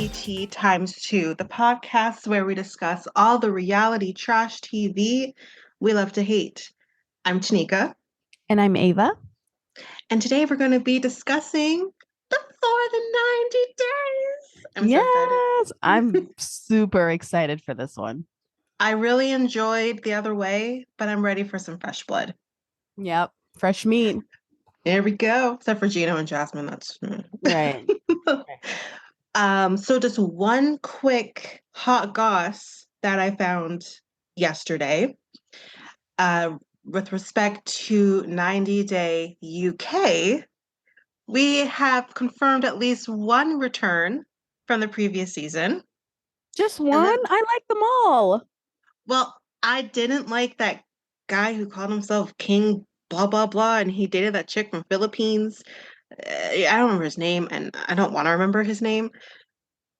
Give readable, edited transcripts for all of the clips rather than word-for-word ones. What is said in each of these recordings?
RBT times 2, the podcast where we discuss all the reality trash TV we love to hate. I'm Tanika, And I'm Ava. and today we're going to be discussing the For the 90 Days. I'm so excited. Yes, I'm super excited for this one. I really enjoyed The Other Way, but I'm ready for some fresh blood. Yep, fresh meat. There we go. Except for Gino and Jasmine, that's Right. So just one quick hot goss that I found yesterday. With respect to 90 Day UK, we have confirmed at least one return from the previous season. Just one? I like them all. Well, I didn't like that guy who called himself King blah blah blah, and he dated that chick from Philippines. I don't remember his name, and I don't want to remember his name,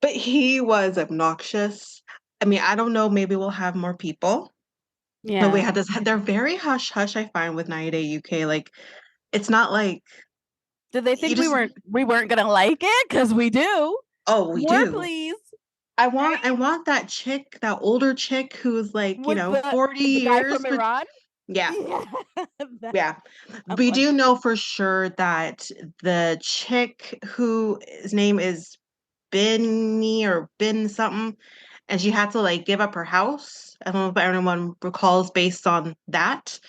but he was obnoxious. I mean, I don't know, maybe we'll have more people. But we Yeah. had this, they're very hush hush, I find, with 90 Day UK. Like, it's not like Did they you think just, we weren't gonna like it? Because we do. oh, we More, do. please. I want that chick, that older chick who's like, With 40 the guy years. from Iran? Yeah. Yeah. Yeah. I'm We like, do know for sure that the chick whose name is Benny or Ben something, and she had to like give up her house. I don't know if anyone recalls based on that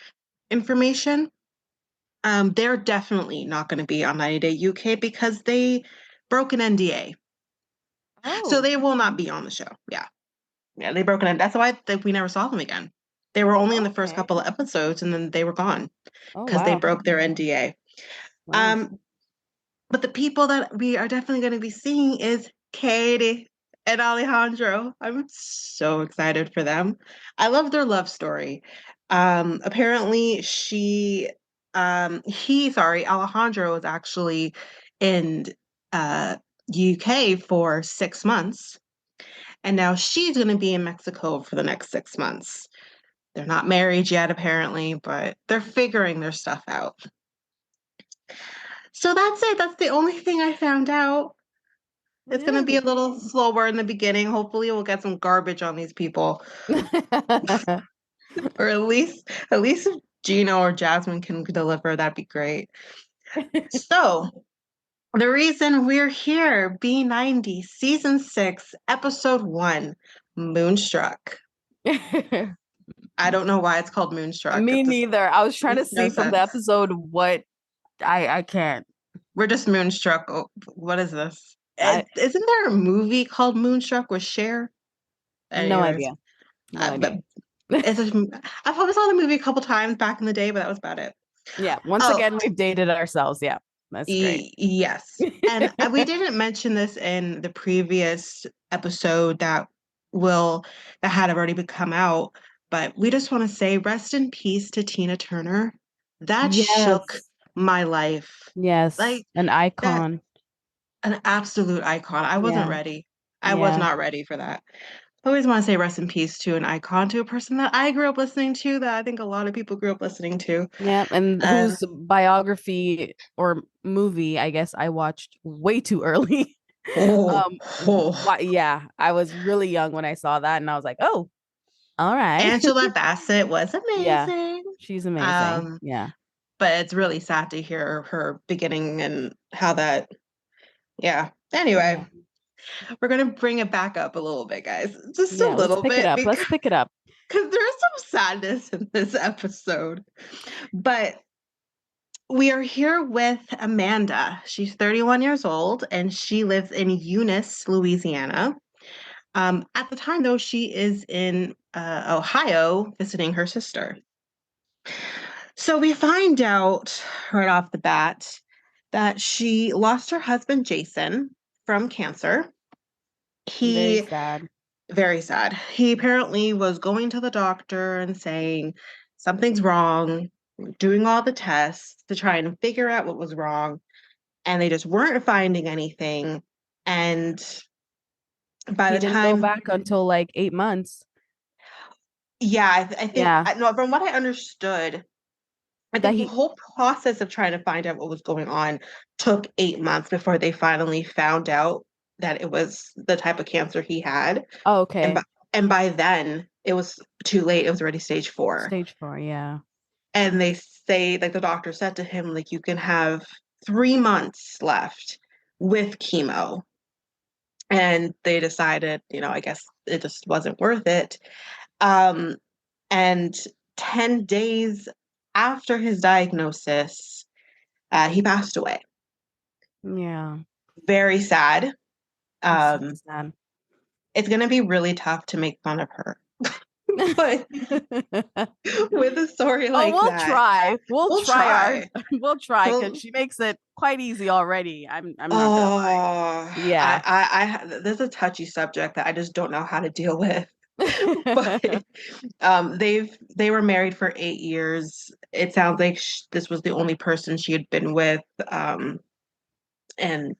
information. They're definitely not going to be on 90 Day UK because they broke an NDA. So oh, they will not be on the show. Yeah. Yeah, they broke it. That's why we never saw them again. They were only in the first okay. couple of episodes and then they were gone Oh, because they wow. broke their NDA. Wow. But the people that we are definitely going to be seeing is Katie and Alejandro. I'm so excited for them. I love their love story. Apparently Alejandro was actually in UK for 6 months, and now she's going to be in Mexico for the next 6 months. They're not married yet, apparently, but they're figuring their stuff out. So that's it. That's the only thing I found out. It's going to be a little slower in the beginning. Hopefully, we'll get some garbage on these people, or at least if Gino or Jasmine can deliver, that'd be great. So, the reason we're here, B90 Season 6, Episode 1, Moonstruck. I don't know why it's called Moonstruck. Me It just neither. I was trying to makes no see from the sense. episode what I can't. We're just Moonstruck. Oh, what is this? I Isn't there a movie called Moonstruck with Cher? no Anyways, idea. No but idea. I probably saw the movie a couple times back in the day, but that was about it. Yeah. Once Oh, again, we've dated ourselves. Yeah. That's great. yes. And we didn't mention this in the previous episode that had already come out, but we just want to say rest in peace to Tina Turner. That shook Yes. my life. Yes. Like An that, icon. an absolute icon. I wasn't Yeah. ready. I was Yeah. not ready for that. I always want to say rest in peace to an icon, to a person that I grew up listening to, that I think a lot of people grew up listening to. Yeah. And Um, whose biography or movie, I guess, I watched way too early. oh, oh. Yeah. I was really young when I saw that, and I was like, oh, all right. Angela Bassett was Yeah. amazing. She's amazing. Um, Yeah. but it's really sad to hear her beginning and how that, yeah. Anyway, Yeah. we're gonna bring it back up a little bit, guys. Just a Yeah. Let's little pick it bit up. because Let's pick it up. there's some sadness in this episode. But we are here with Amanda. She's 31 years old and she lives in Eunice, Louisiana. At the time, though, she is in Ohio visiting her sister. So we find out right off the bat that she lost her husband, Jason, from cancer. Very He, sad. very sad. He apparently was going to the doctor and saying something's wrong, doing all the tests to try and figure out what was wrong, and they just weren't finding anything. And by He the didn't go time, back until like 8 months. yeah, I think, Yeah. no, from what I understood, I That think the he whole process of trying to find out what was going on took 8 months before they finally found out that it was the type of cancer he had. Oh, And by, okay. and by then it was too late. It was already stage 4. Stage 4, yeah. And they say, like the doctor said to him, like you can have 3 months left with chemo. And they decided, I guess it just wasn't worth it. Um, and 10 days after his diagnosis, he passed away. Yeah. Very sad. That's so Um, sad. it's going to be really tough to make fun of her. But with a story Oh, like we'll that, try. We'll we'll try our try. we'll try because We'll, she makes it quite easy already. I'm not gonna lie. oh, Yeah. there's a touchy subject that I just don't know how to deal with. But they were married for 8 years. It sounds like this was the only person she had been with. And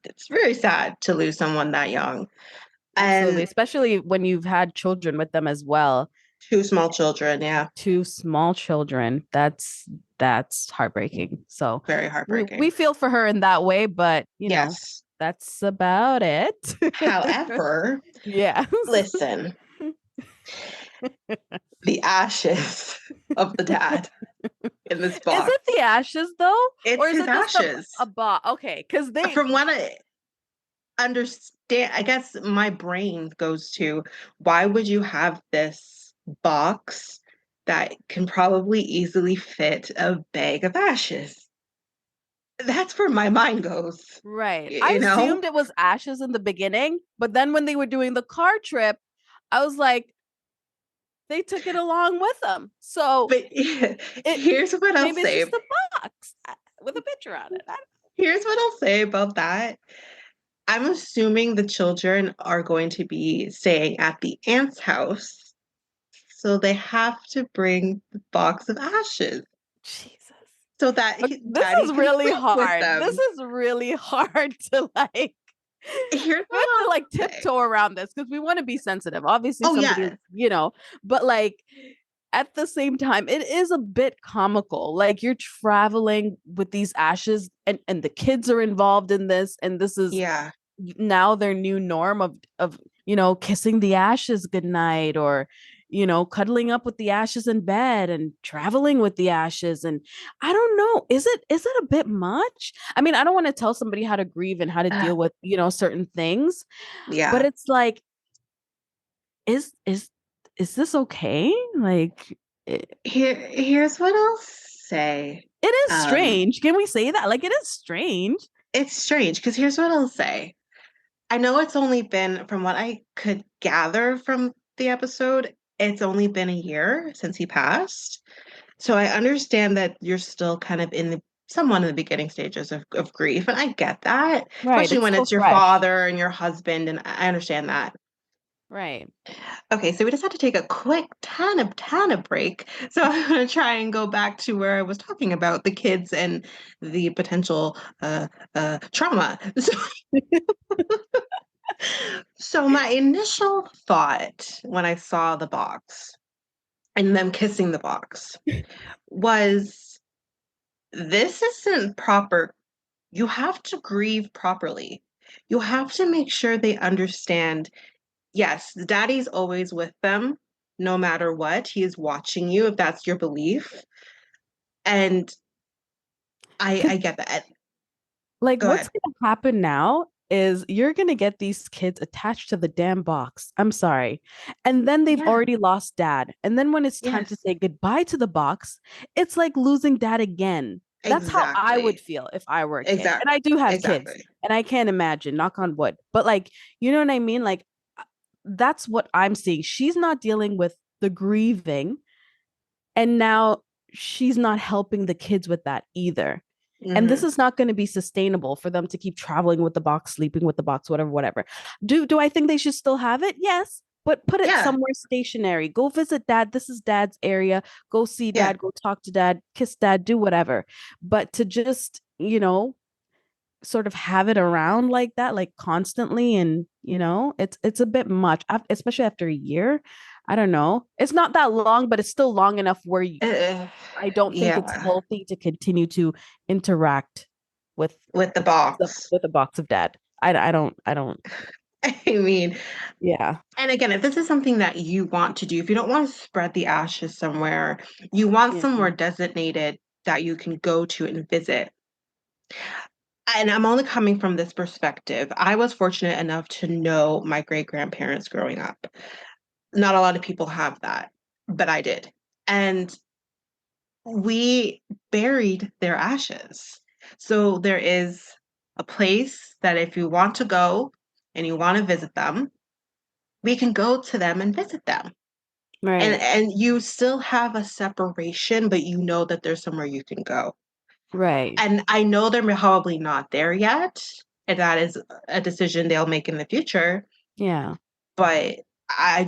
it's very sad to lose someone that young. Absolutely. And Especially when you've had children with them as well. 2 small children, yeah, 2 small children. That's heartbreaking. So very we heartbreaking. feel for her in that way, but Yes. that's about it. However, Yes. listen, the ashes of the dad in this Is it box. the ashes though? Or It's is his it just a ashes. box? Okay, because they From what I understand, I guess my brain goes to why would you have this box that can probably easily fit a bag of ashes? That's where my mind goes, right. I you know? assumed it was ashes in the beginning, but then when they were doing the car trip, I was like, they took it along with them. So But it here's what I'll maybe it's say. just a box with a picture on it. Here's what I'll say about that. I'm assuming the children are going to be staying at the aunt's house, so they have to bring the box of ashes Jesus. so that This daddy is can really sleep with hard. This them. is really hard to like Here's we what have to I'll like say. tiptoe around this because we want to be sensitive. Obviously, Oh somebody is, yeah, but like at the same time, it is a bit comical. Like you're traveling with these ashes and the kids are involved in this, and this is yeah. now their new norm of kissing the ashes goodnight or cuddling up with the ashes in bed and traveling with the ashes. And I don't know, is it a bit much? I mean, I don't want to tell somebody how to grieve and how to deal with certain things, but Yeah. it's like is this okay? Like Here's what I'll say. it is Um, strange. Can we say that? Like it is strange. it's strange because here's what I'll say. I know it's only been, from what I could gather from the episode, it's only been a year since he passed. So I understand that you're still kind of somewhat in the beginning stages of grief, and I get that, Right. especially It's when still it's your fresh. father and your husband, and I understand that. Right. Okay, so we just had to take a quick tana break. So I'm going to try and go back to where I was talking about the kids and the potential trauma. So my initial thought when I saw the box and them kissing the box was, this isn't proper. You have to grieve properly. You have to make sure they understand, yes, daddy's always with them no matter what. He is watching you if that's your belief. And I get that. Like Go what's ahead. gonna happen now is you're gonna get these kids attached to the damn box. I'm sorry. And then they've Yeah, already lost dad. And then when it's time to yes, say goodbye to the box, it's like losing dad again. That's how I would exactly. feel if I were a kid. And Exactly. I do have kids. Exactly. And I can't imagine, knock on wood. But like, you know what I mean? Like that's what I'm seeing. She's not dealing with the grieving. And now she's not helping the kids with that either. And this Hmm. is not going to be sustainable for them to keep traveling with the box, sleeping with the box, whatever. Do I think they should still have it? Yes, but put it Yeah, somewhere stationary. Go visit dad. This is dad's area. Go see yeah. dad. Go talk to dad. Kiss dad. Do whatever. But to just sort of have it around like that, like constantly, and it's a bit much, especially after a year. I don't know. It's not that long, but it's still long enough where Uh, I don't think it's yeah. healthy to continue to interact with With the the box. with a box of dad. I don't. I mean, Yeah. and again, if this is something that you want to do, if you don't want to spread the ashes somewhere, you want Yeah. somewhere designated that you can go to and visit. And I'm only coming from this perspective. I was fortunate enough to know my great grandparents growing up. Not a lot of people have that, but I did. And we buried their ashes. So there is a place that if you want to go and you want to visit them, we can go to them and visit them. Right. And you still have a separation, but you know that there's somewhere you can go. Right. And I know they're probably not there yet, and that is a decision they'll make in the future. Yeah. But I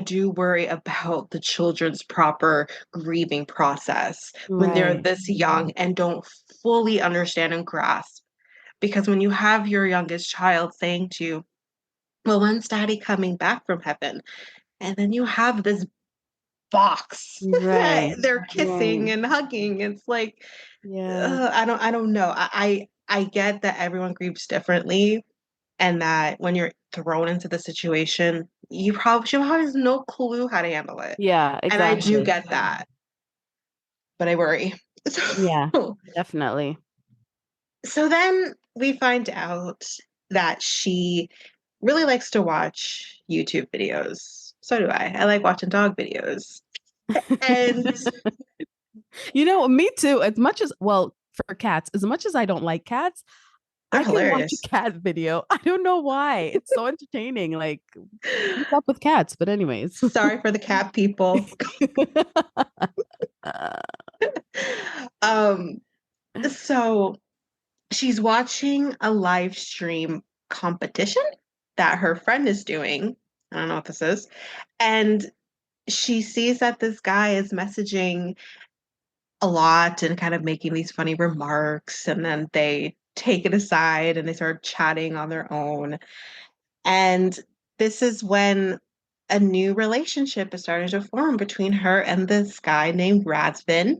do worry about the children's proper grieving process when they're Right. this young and don't fully understand and grasp. Because when you have your youngest child saying to you, well, when's daddy coming back from heaven? And then you have this box that Right. they're Right. kissing and hugging. It's like, Yeah. I don't know. I get that everyone grieves differently, and that when you're thrown into the situation, she probably has no clue how to handle it. Yeah, And I do exactly. get that, but I worry. Yeah, So, definitely. so then we find out that she really likes to watch YouTube videos. So do I. I like watching dog videos. And You know, me too. As much as, well, for cats, as much as I don't like cats, they're I can watch a hilarious. cat video. I don't know why. It's so entertaining. Like, what's up with cats? But anyways. Sorry for the cat people. Um, so she's watching a live stream competition that her friend is doing. I don't know what this is. And she sees that this guy is messaging a lot and kind of making these funny remarks. And then they take it aside and they start chatting on their own. And this is when a new relationship is starting to form between her and this guy named Razvin,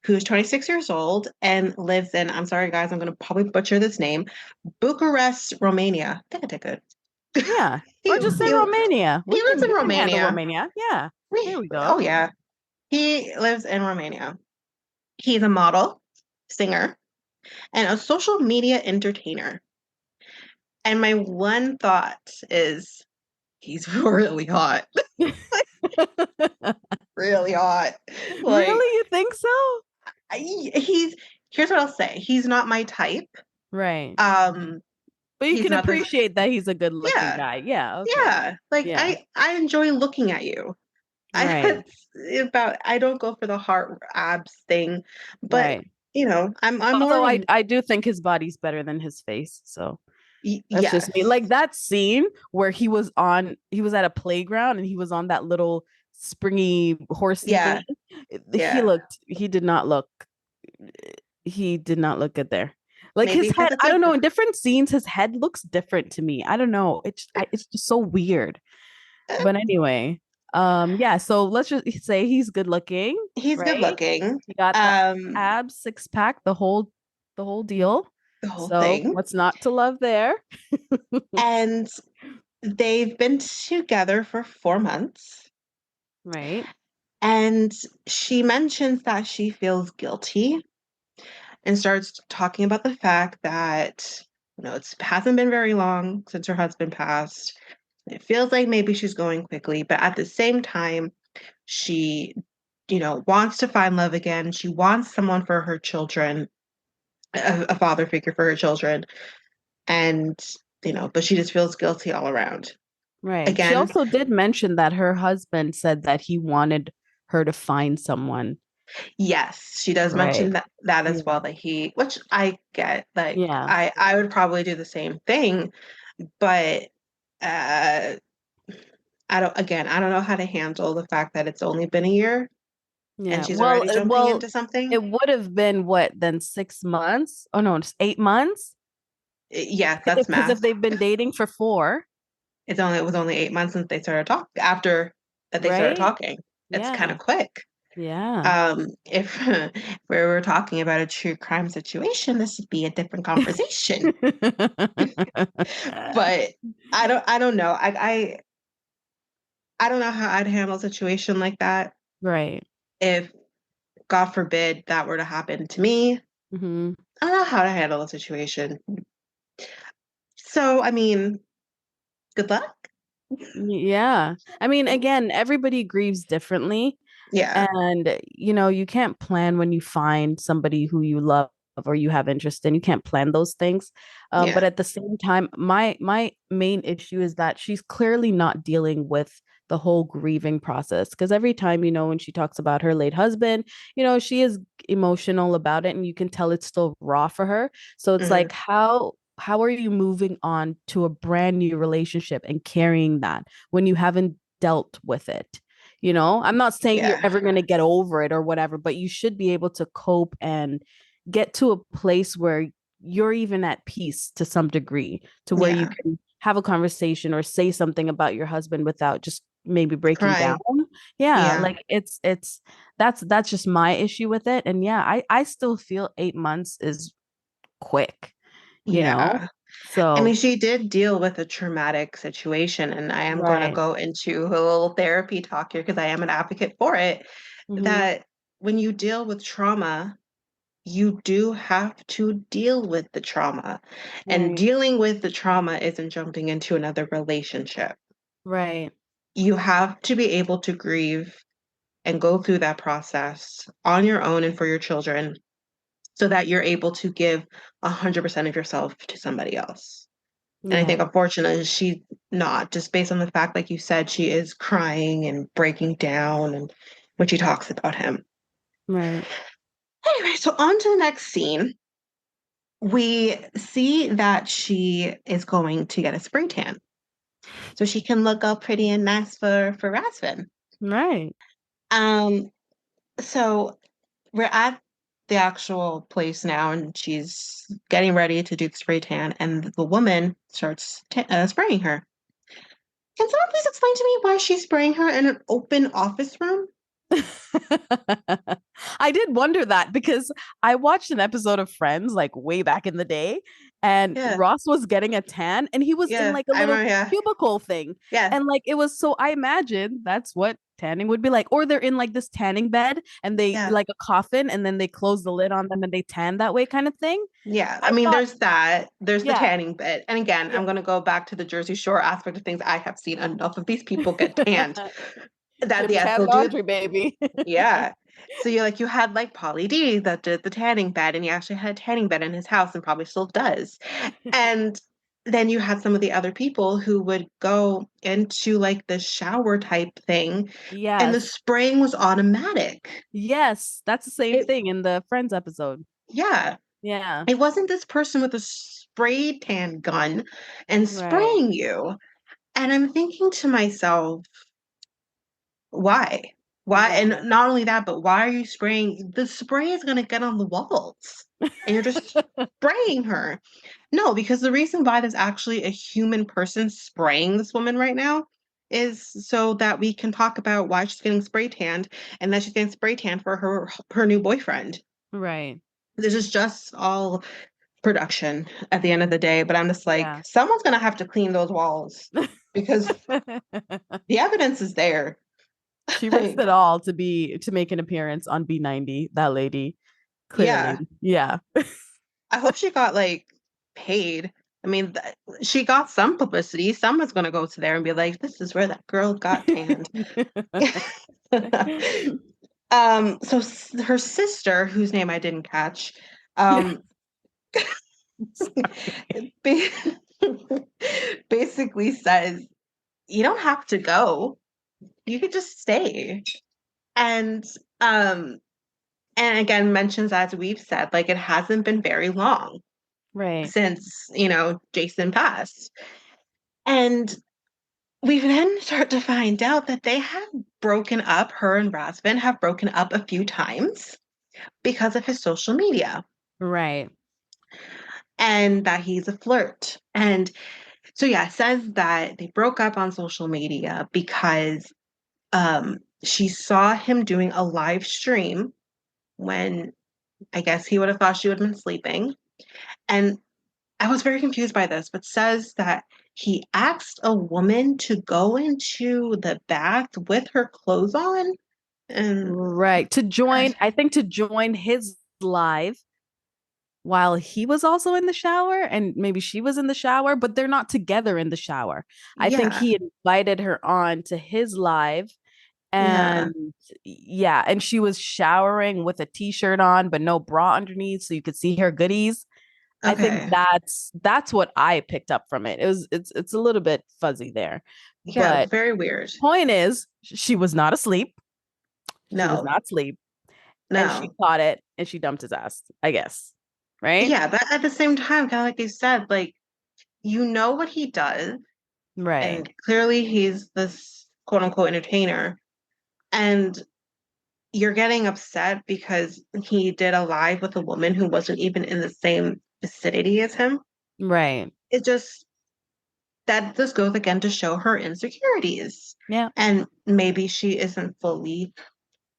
who's 26 years old and lives in, I'm sorry, guys, I'm going to probably butcher this name, Bucharest, Romania. I think I did good. Yeah. he, Or just say he, Romania. he lives in We can handle Romania. Romania. Yeah. There we Oh, go. yeah. He lives in Romania. He's a model, singer, and a social media entertainer. And my one thought is he's really hot. Really hot. Like, Really? You think so? he's here's what I'll say. He's not my type. Right. Um, But you he's can not this. appreciate that he's a good looking Yeah, guy. Yeah. Okay. yeah. Like Yeah. I enjoy looking at you. I Right. it's about I don't go for the heart abs thing, but Right. I'm more Although of I a I do think his body's better than his face. So that's just me. yes, Like that scene where he was at a playground and he was on that little springy horsey thing. yeah, yeah. He did not look good there. Like Maybe his because head, it's I a don't know, in different scenes his head looks different to me. I don't know. It's just so weird. But anyway, yeah, so let's just say he's good looking, he's good right? looking. He got the Um, abs, six pack, the whole deal. the whole So thing, what's not to love there? and they've been together for 4 months. Right. And she mentions that she feels guilty and starts talking about the fact that, it hasn't been very long since her husband passed. It feels like maybe she's going quickly, but at the same time, she, wants to find love again. She wants someone for her children, a father figure for her children. And, but she just feels guilty all around. Right. She Again, also did mention that her husband said that he wanted her to find someone. yes, she does mention Right. that as Yeah. well, which I get, like Yeah. I would probably do the same thing, but uh I don't know how to handle the fact that it's only been a year and Yeah. she's already jumping Well, into something. it would have been what then 6 months? Oh no, it's 8 months. Yeah, that's Because math. if they've been dating for 4, It was only 8 months since they started talking after that they started right? talking. It's kind Yeah. of quick. Yeah. If we were talking about a true crime situation, this would be a different conversation. But I don't know. I don't know how I'd handle a situation like that Right. if, God forbid, that were to happen to me. Hmm. I don't know how to handle a situation. So, I mean, good luck. Yeah. I mean, again, everybody grieves differently. Yeah. And, you can't plan when you find somebody who you love or you have interest in. You can't plan those things. But Yeah. at the same time, my main issue is that she's clearly not dealing with the whole grieving process. Because every time, when she talks about her late husband, she is emotional about it, and you can tell it's still raw for her. So it's Hmm. like, how are you moving on to a brand new relationship and carrying that when you haven't dealt with it? I'm not saying you're Yeah. ever going to get over it or whatever, but you should be able to cope and get to a place where you're even at peace to some degree, to where you Yeah. can have a conversation or say something about your husband without just maybe breaking down. Crying. Yeah, Yeah. like it's that's just my issue with it. And yeah, I still feel 8 months is quick, you know? Yeah. I mean, So, she did deal with a traumatic situation, and I am going to right. go into a little therapy talk here because I am an advocate for it. Hmm. That when you deal with trauma, you do have to deal with the trauma. And Right. dealing with the trauma isn't jumping into another relationship. Right. You have to be able to grieve and go through that process on your own and for your children so that you're able to give 100% of yourself to somebody else. And I Yeah. think, unfortunately, she's not, just based on the fact, like you said, she is crying and breaking down and when she talks about him. Right. Anyway, so on to the next scene. We see that she is going to get a spray tan so she can look all pretty and nice for Rasvin. Right. Um, so we're at the actual place now, and she's getting ready to do the spray tan, and the woman starts spraying her. Can someone please explain to me why she's spraying her in an open office room? I did wonder that because I watched an episode of Friends like way back in the day, and Yeah, Ross was getting a tan and he was in yeah, like a I little remember. Yeah, cubicle thing. yeah, And like it was, so I imagine that's what tanning would be like. Or they're in like this tanning bed and they yeah, like a coffin and then they close the lid on them and they tan that way kind of thing. yeah. I I mean, thought, there's that. There's the yeah, tanning bit, and again, yeah. I'm gonna go back to the Jersey Shore aspect of things. I have seen enough of these people get tanned that Gym yes, tan they'll do it. laundry, baby. Yeah. So you had like Pauly D that did the tanning bed, and he actually had a tanning bed in his house and probably still does. And then you had some of the other people who would go into like the shower type thing, and the Yes. spraying was automatic. Yes, that's the same It, thing in the Friends episode. yeah, Yeah. it wasn't this person with a spray tan gun and Right. spraying you. And I'm thinking to myself, why? Why? Yeah. And not only that, but why are you spraying? The spray is going to get on the walls and you're just spraying her. No, because the reason why there's actually a human person spraying this woman right now is so that we can talk about why she's getting spray tanned and that she's getting spray tanned for her new boyfriend. Right. This is just all production at the end of the day. But I'm just like, Yeah. someone's going to have to clean those walls because the evidence is there. She risked Like, it all to make an appearance on B90, that lady. yeah. Clearly. Yeah. I hope she got like paid. I mean, she got some publicity. Someone's going to go to there and be like, "This is where that girl got tanned." So her sister, whose name I didn't catch, Yeah. um, ba- basically says, "You don't have to go. You could just stay." And um, and again mentions, as we've said, like it hasn't been very long Right. since Jason passed. And we then start to find out that they have broken up, her and Rasvin have broken up a few times because of his social media Right. and that he's a flirt. And so, yeah, it says that they broke up on social media because she saw him doing a live stream when I guess he would have thought she would have been sleeping. And I was very confused by this, but says that he asked a woman to go into the bath with her clothes on. And Right. To join, I think to join his live while he was also in the shower and maybe she was in the shower, but they're not together in the shower. I think yeah, he invited her on to his live yeah, and yeah, and she was showering with a t-shirt on but no bra underneath so you could see her goodies. I think okay. that's what I picked up from it. It's a little bit fuzzy there. Yeah, it was But very weird. point is she was not asleep. She was No, not asleep and she no. caught it and she dumped his ass, I guess. Right? Yeah, but at the same time, kind of like you said, like, you know what he does, Right. and clearly he's this quote unquote entertainer, and you're getting upset because he did a live with a woman who wasn't even in the same vicinity as him. Right. It just, that just goes again to show her insecurities. Yeah. And maybe she isn't fully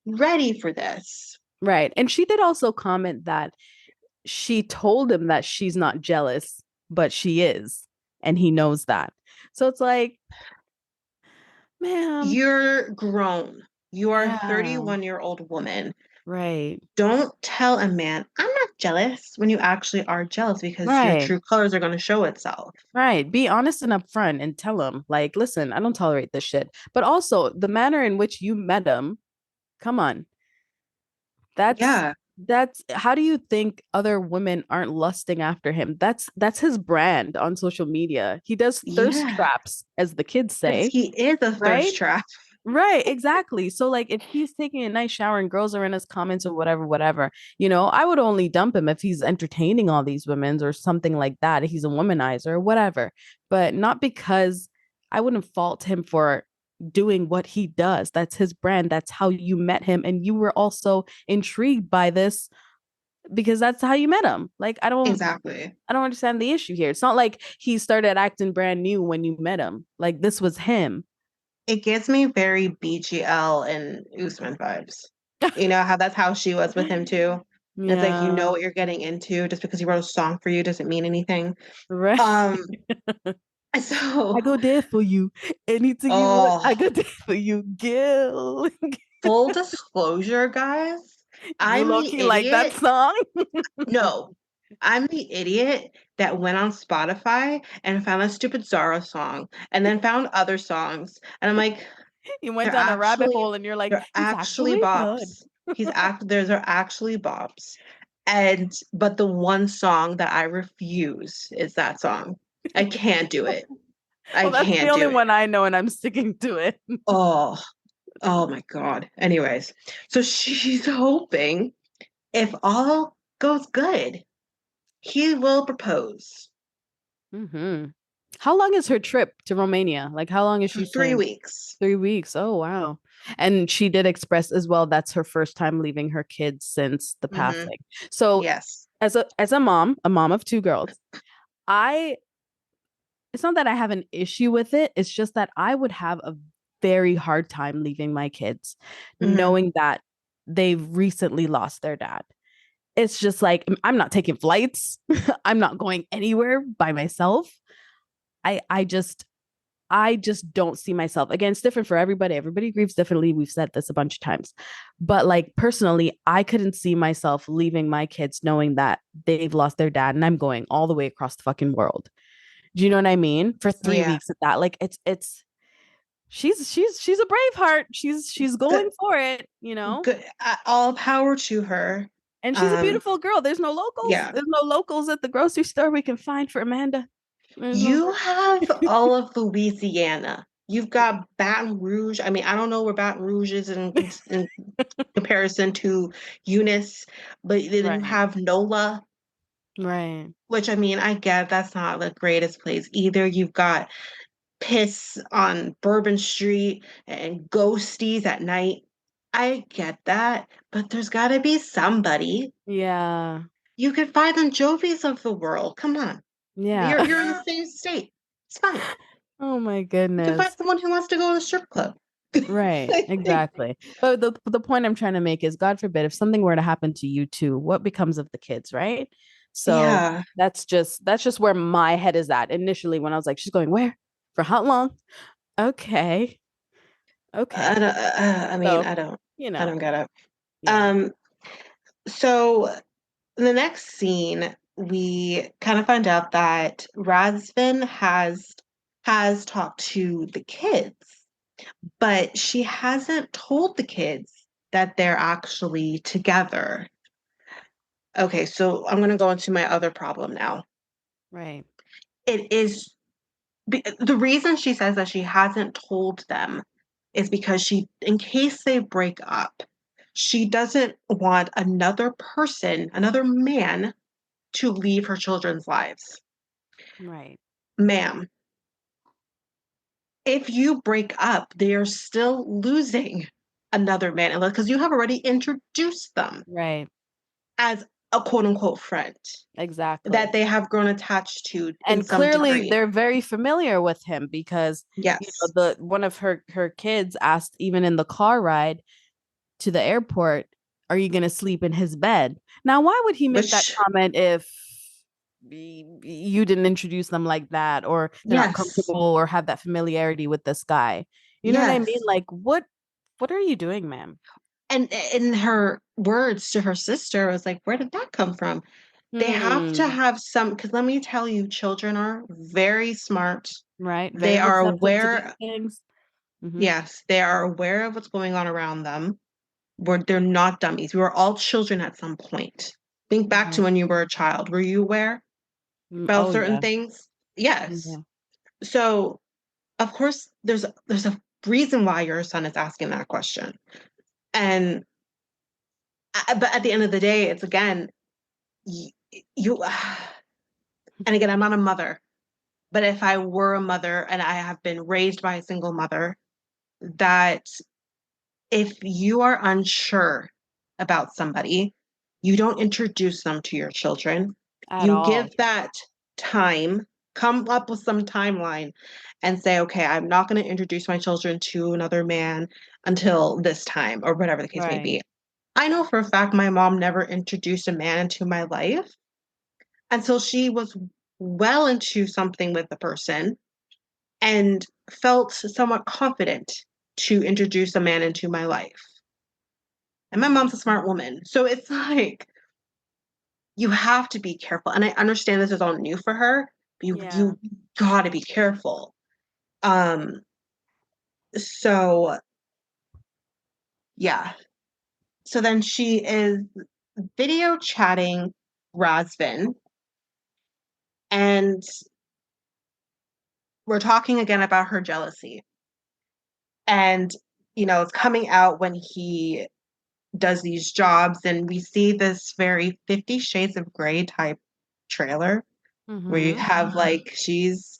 ready for this. Right. And she did also comment that she told him that she's not jealous, but she is. And he knows that. So it's like, ma'am, You're grown. You are a yeah, 31-year-old woman. right, Don't tell a man, I'm not jealous, when you actually are jealous because your right, true colors are going to show itself. right. Be honest and upfront and tell him, like, listen, I don't tolerate this shit. But also the manner in which you met him, come on, that's Yeah. that's how do you think other women aren't lusting after him? That's his brand on social media. He does thirst Yeah. traps, as the kids Because say, he is a right? thirst trap. Right, exactly. So like if he's taking a nice shower and girls are in his comments or whatever, whatever, I would only dump him if he's entertaining all these women or something like that. If he's a womanizer or whatever. But not because I wouldn't fault him for doing what he does. That's his brand. That's how you met him. And you were also intrigued by this because that's how you met him. Like Exactly. I don't understand the issue here. It's not like he started acting brand new when you met him. Like this was him. It gives me very BGL and Usman vibes. You know how that's how she was with him too. It's like you Yeah. know what you're getting into. Just because he wrote a song for you doesn't mean anything. Right. Um, I so go there for you. Anything you want, I oh, go there for you, Gil. full disclosure, guys, You I'm low the key like that idiot. song? No, I'm the idiot that went on Spotify and found that stupid Zara song and then found other songs. And I'm like, You went they're down a rabbit actually hole and you're like, they're he's actually actually good. bops. Those are actually bops. And but the one song that I refuse is that song. I can't do it. I Well, that's the can't only do it. one I know, and I'm sticking to it. Oh, oh my God. Anyways, so she's hoping if all goes good, he will propose. Hmm. How long is her trip to Romania? Like, how long is For she three staying? weeks. 3 weeks. Oh, wow. And she did express as well that's her first time leaving her kids since the Hmm. passing. So, Yes. as a mom of two girls, I it's not that I have an issue with it. It's just that I would have a very hard time leaving my kids, Hmm. knowing that they've recently lost their dad. It's just like I'm not taking flights. I'm not going anywhere by myself. I I just I just don't see myself. Again, it's different for everybody. Everybody grieves differently. We've said this a bunch of times. But like personally, I couldn't see myself leaving my kids knowing that they've lost their dad and I'm going all the way across the fucking world. Do you know what I mean? For three Yeah. weeks at that. Like it's she's a brave heart. She's Good. going for it. Good. All power to her. And she's a Um, beautiful girl. There's no locals. yeah. There's no locals at the grocery store we can find for Amanda. There's no You have all of Louisiana. You've got Baton Rouge. I mean, I don't know where Baton Rouge is in comparison to Eunice, but then you Right. have NOLA, Right. which I mean, I get that's not the greatest place either. You've got piss on Bourbon Street and ghosties at night. I get that, but there's got to be somebody. Yeah. You could find them Jovies of the world. Come on. Yeah. You're in the same state. It's fine. Oh my You can find goodness. someone who wants to go to the strip club. Right, exactly. But the point I'm trying to make is, God forbid, if something were to happen to you too, what becomes of the kids, right? So Yeah. that's just where my head is at initially when I was like, she's going where? For how long? Okay. I Okay. don't, I mean, So, you I know, don't get it. yeah. Um, so in the next scene, we kind of find out that Razvin has talked to the kids, but she hasn't told the kids that they're actually together. Okay, so I'm gonna go into my other problem now. Right. It is the reason she says that she hasn't told them is because in case they break up, she doesn't want another person, another man, to leave her children's lives. Right. Ma'am, if you break up, they are still losing another man because you have already introduced them Right. as a quote unquote friend that Exactly. they have grown attached to in And some clearly degree. they're very familiar with him because Yes. the one of her kids asked, even in the car ride to the airport, are you going to sleep in his bed? Now, why would he make that Which, comment if you didn't introduce them like that, or they're not yes. comfortable or have that familiarity with this guy? You know what I mean? Yes. Like, what are you doing, ma'am? And in her words to her sister was like, where did that come from? They have to Hmm. have some, because let me tell you, children are very smart. Right. They Very are receptive to these aware, things. Hmm. yes, they are aware of what's going on around them. They're not dummies. We were all children at some point. Think back to Right. when you were a child. Were you aware about Oh certain yeah. things? Yes. Yeah. So of course there's a reason why your son is asking that question. And but at the end of the day, it's again, you, you and again, I'm not a mother, but if I were a mother and I have been raised by a single mother, that if you are unsure about somebody, you don't introduce them to your children. At You give all. that time, come up with some timeline and say, okay, I'm not going to introduce my children to another man until this time or whatever the case may Right. be. I know for a fact my mom never introduced a man into my life until she was well into something with the person and felt somewhat confident to introduce a man into my life. And my mom's a smart woman. So it's like you have to be careful. And I understand this is all new for her, but Yeah. you gotta be careful. Um, so yeah. So then she is video chatting Razvin, and we're talking again about her jealousy. And it's coming out when he does these jobs, and we see this very 50 Shades of Grey type trailer where you Mm-hmm. have like she's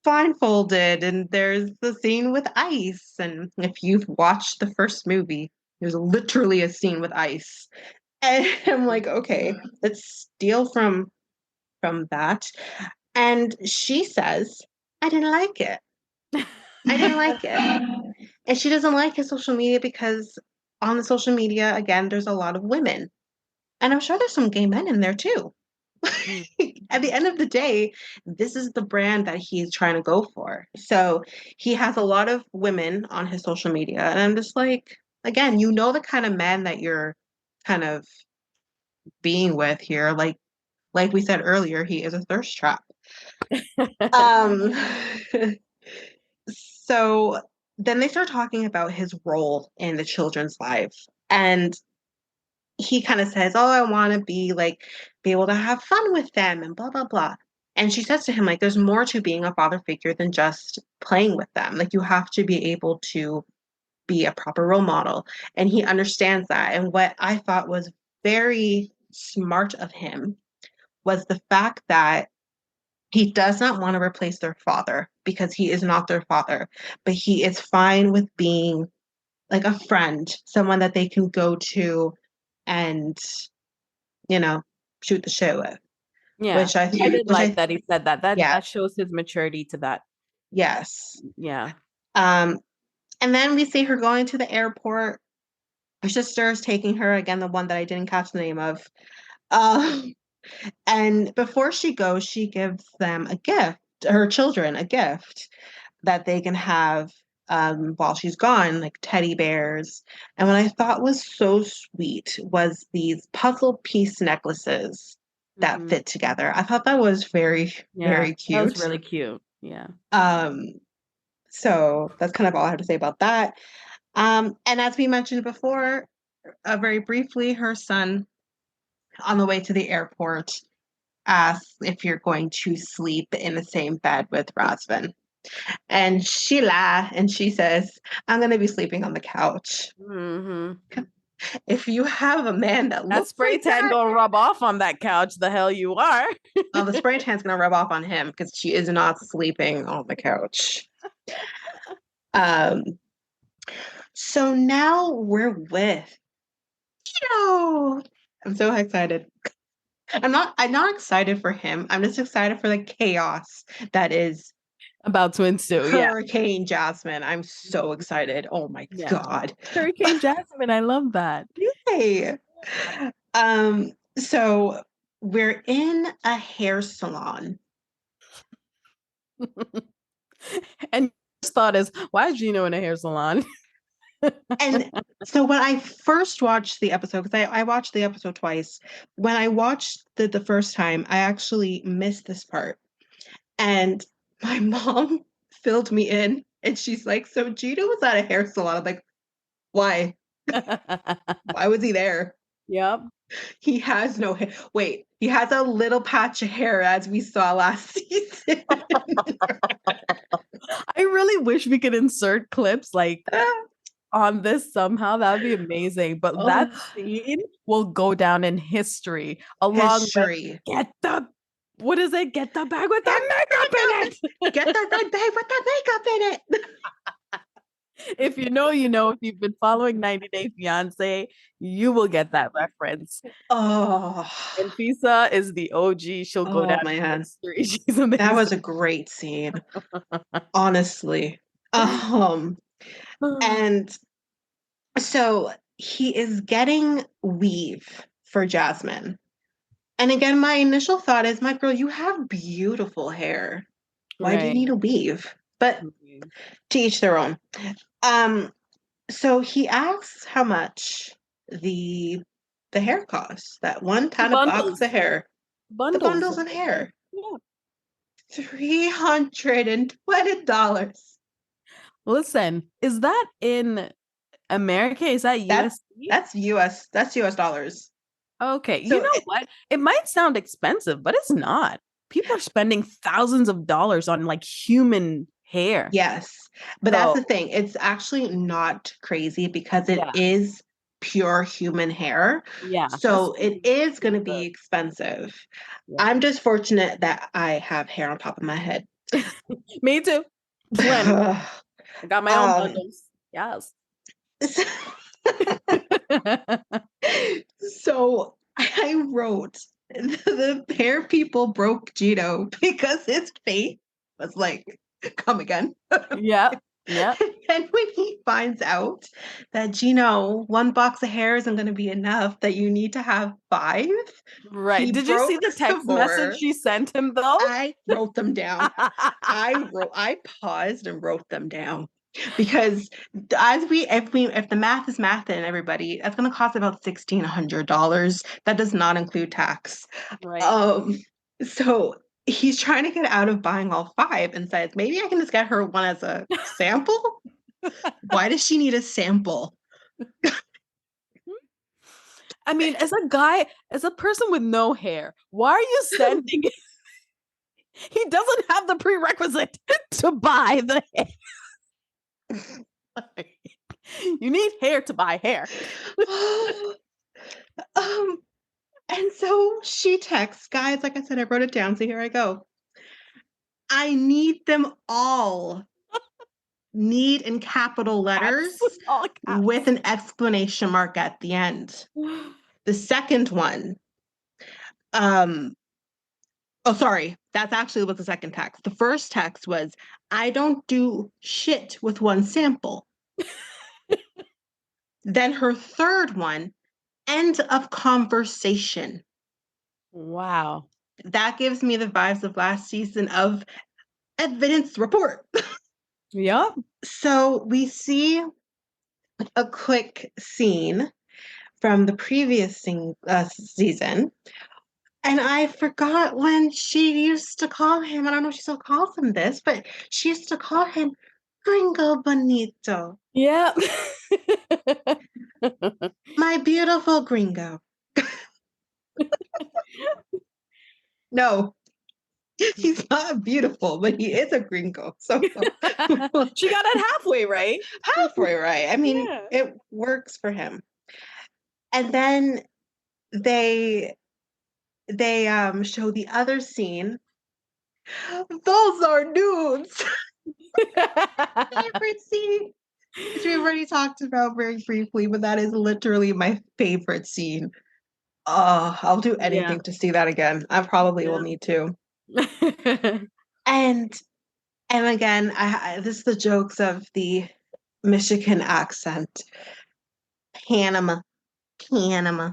blindfolded and there's the scene with ice. And if you've watched the first movie, there's literally a scene with ice. And I'm like, okay, let's steal from that. And she says, I didn't like it. I didn't like it. And she doesn't like his social media because on the social media, again, there's a lot of women. And I'm sure there's some gay men in there too. Mm. At the end of the day, this is the brand that he's trying to go for. So he has a lot of women on his social media. And I'm just like, again, the kind of man that you're kind of being with here. Like we said earlier, he is a thirst trap. Um so then they start talking about his role in the children's lives. And he kind of says, "Oh, I want to be able to have fun with them and blah blah blah." And she says to him, like, "There's more to being a father figure than just playing with them. Like, you have to be able to be a proper role model." And he understands that. And what I thought was very smart of him was the fact that he does not want to replace their father because he is not their father, but he is fine with being like a friend, someone that they can go to and you know, shoot the shit with, Yeah. I did which like I, that he said that. That yeah, that shows his maturity to that. yes. Yeah. Um, And then we see her going to the airport. Her sister is taking her, again, the one that I didn't catch the name of. Um, and before she goes, she gives them a gift, her children a gift that they can have while she's gone, like teddy bears. And what I thought was so sweet was these puzzle piece necklaces that Mhm. fit together. I thought that was very, Yeah, very that was cute. really cute. Yeah. Um, so that's kind of all I have to say about that. And as we mentioned before, very briefly, her son on the way to the airport asks if you're going to sleep in the same bed with Razvan. And Sheila, and she says, I'm going to be sleeping on the couch. Hmm. If you have a man that That looks spray like tan that, gonna rub off on that couch. The hell you are. oh, the spray tan's going to rub off on him because she is not sleeping on the couch. Um, so now we're with, I'm so excited. I'm not excited for him. I'm just excited for the chaos that is About twins too. Yeah. Hurricane Jasmine. I'm so excited. Oh my Yeah. God. Hurricane Jasmine. I love that. Yay. So we're in a hair salon. And first thought is, why is Gino in a hair salon? And so when I first watched the episode, because I watched the episode twice, when I watched the first time, I actually missed this part. And my mom filled me in and she's like, so Gino was at a hair salon. I'm like, why? Why was he there? Yep. He has no hair. Wait, he has a little patch of hair as we saw last season. I really wish we could insert clips like on this somehow. That would be amazing. But that Oh, scene will go down in history along with history. get the what is it? Get the bag with the Get makeup in it. Get the red bag with the makeup in it. If you know, you know. If you've been following 90 Day Fiance, you will get that reference. Oh, And Fisa is the OG. She'll go oh down in man. history. She's That amazing. was a great scene, honestly. Um, and so he is getting weave for Jasmine. And again, my initial thought is, my girl, you have beautiful hair. Why do you Right. need a weave? But to each their own. Um, so he asks how much the the hair costs. That one The ton of box bundles. of hair, the Bundles. bundles of hair, Yeah. $320. Listen, is that in America? Is that That's USD? that's US. That's US dollars. Okay. You So know what? It might sound expensive, but it's not. People are spending thousands of dollars on like human hair. yes, but that's the So, thing. It's actually not crazy because it yeah. is pure human hair. Yeah. That's So it is going to be expensive. yeah. I'm just fortunate that I have hair on top of my head. Me too. Plenty. I got my own um, bundles. Yes. so I wrote the hair people broke Gino because his face was like, come again. Yeah. Yeah. And when he finds out that Gino, one box of hair isn't going to be enough, that you need to have five, Right. he Did you see broke the some text message more. she sent him though? I wrote them down. I paused and wrote them down because if the math is math and everybody, that's going to cost about $1,600. That does not include tax. Right. Um, so he's trying to get out of buying all five and says maybe I can just get her one as a sample. Why does she need a sample? I mean, as a guy, as a person with no hair, why are you sending he doesn't have the prerequisite to buy the hair. You need hair to buy hair. um, and so she texts, guys, like I said, I wrote it down. So here I go. I need them all. Need in capital letters All with an exclamation mark at the end. The second one, um, oh, sorry, that's actually what the second text. The first text was, I don't do shit with one sample. Then her third one, end of conversation. Wow. That gives me the vibes of last season of evidence report. Yep. So we see a quick scene from the previous season. And I forgot when she used to call him, I don't know if she still calls him this, but she used to call him Gringo Bonito. Yep. My beautiful gringo. No, he's not beautiful, but he is a gringo. So She got it halfway right. halfway right. I mean, Yeah. it works for him. And then they show the other scene. Those are nudes. Favorite scene, which we've already talked about very briefly, but that is literally my favorite scene. I'll do anything to see that again. I probably will need to. And again, this is the jokes of the Michigan accent. Panama, Panama.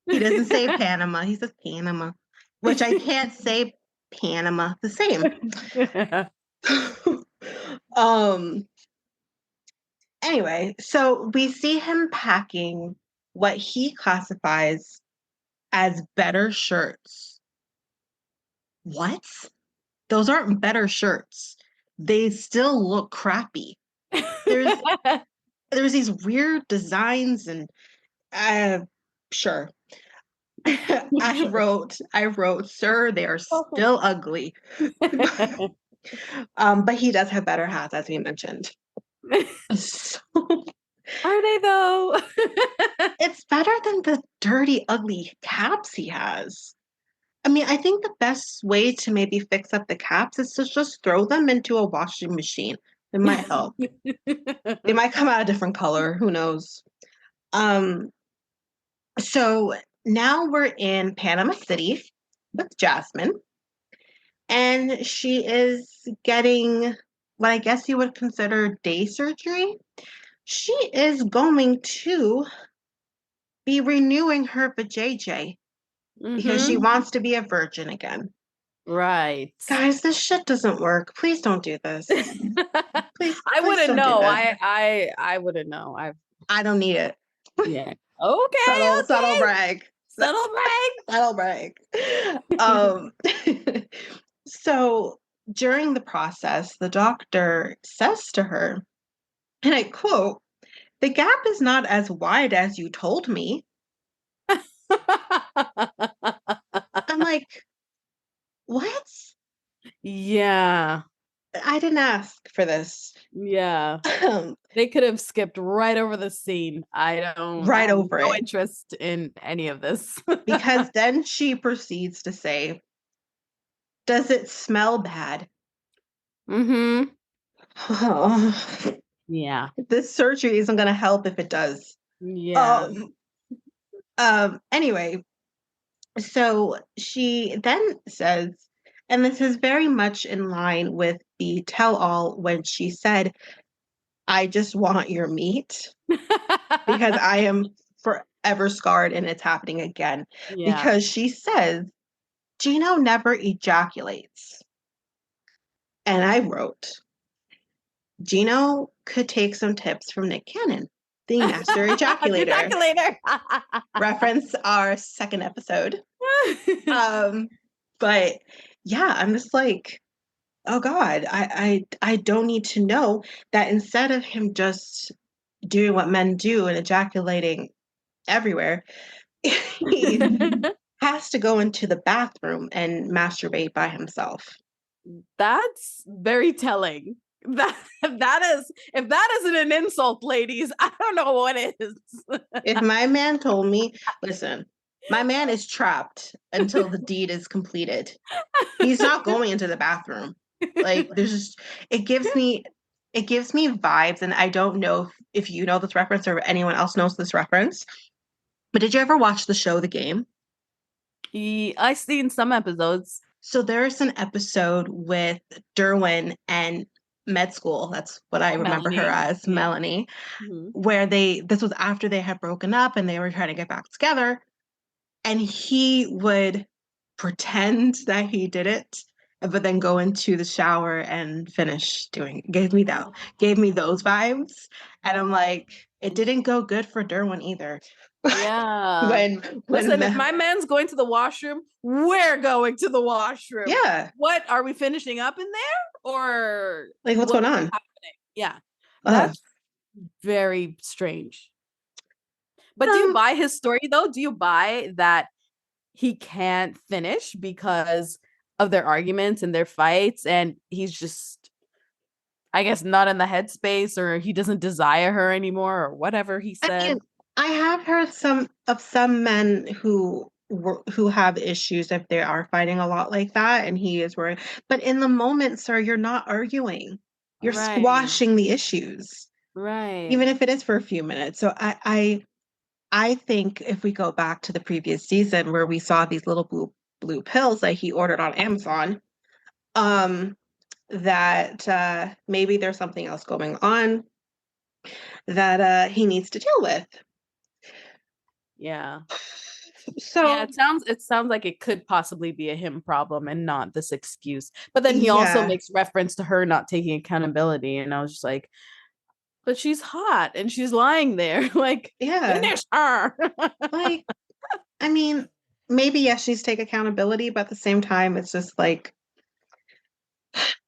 He doesn't say Panama. He says Panama, which I can't say Panama the same. um. Anyway, so we see him packing what he classifies as better shirts. What? Those aren't better shirts. They still look crappy. There's these weird designs and sure. I wrote, sir, they are still ugly. But he does have better hats, as we mentioned. So Are they though? it's better than the dirty, ugly caps he has. I mean, I think the best way to maybe fix up the caps is to just throw them into a washing machine. It might help. They might come out a different color. Who knows? So now we're in Panama City with Jasmine, and she is getting what I guess you would consider day surgery. She is going to be renewing her vajayjay because she wants to be a virgin again. Right. Guys, this shit doesn't work. Please don't do this. Please, I wouldn't don't do know. this. I wouldn't know. I don't need it. Yeah. Okay. Subtle brag. Subtle brag. Subtle brag. So during the process, the doctor says to her, and I quote, "The gap is not as wide as you told me." I'm like, what? Yeah. I didn't ask for this. Yeah. They could have skipped right over the scene. I have no interest in any of this. Because then she proceeds to say, "Does it smell bad?" Mm-hmm. Oh, Yeah. this surgery isn't going to help if it does. Yeah. Anyway, so she then says, and this is very much in line with the tell-all when she said, "I just want your meat," because I am forever scarred and it's happening again. Yeah. Because she says, "Gino never ejaculates." And I wrote, Gino could take some tips from Nick Cannon, the master ejaculator. Reference our second episode. But yeah, I'm just like, oh God, I don't need to know that instead of him just doing what men do and ejaculating everywhere, he has to go into the bathroom and masturbate by himself. That's very telling. That is, if that isn't an insult, ladies, I don't know what is. If my man told me, listen, my man is trapped until the deed is completed. He's not going into the bathroom. Like there's just it gives me vibes, and I don't know if you know this reference or anyone else knows this reference. But did you ever watch the show The Game? I've seen some episodes. So there's an episode with Derwin and med school. That's what I Oh, remember her Melanie. as, Yeah. Melanie, Hmm. where this was after they had broken up and they were trying to get back together. And he would pretend that he did it, but then go into the shower and finish doing it. Gave me those vibes. And I'm like, it didn't go good for Derwin either. Yeah. When Listen, if my man's going to the washroom, we're going to the washroom. yeah, What are we finishing up in there, or like what's going what's on? happening? Yeah, Ugh. that's very strange. But do you Um, buy his story though? Do you buy that he can't finish because of their arguments and their fights, and he's just, I guess, not in the headspace, or he doesn't desire her anymore, or whatever he I mean, said? I have heard some men who have issues if they are fighting a lot like that, and he is worried. But in the moment, sir, you're not arguing. You're Right, squashing the issues, right. even if it is for a few minutes. So I think if we go back to the previous season where we saw these little blue pills that he ordered on Amazon, um, that maybe there's something else going on that he needs to deal with. Yeah. Yeah, So it sounds like it could possibly be a him problem and not this excuse. But then he also yeah, makes reference to her not taking accountability, and I was just like, but she's hot and she's lying there. Like, yeah. finish her. Like, I mean, maybe yes, she's take accountability, but at the same time, it's just like,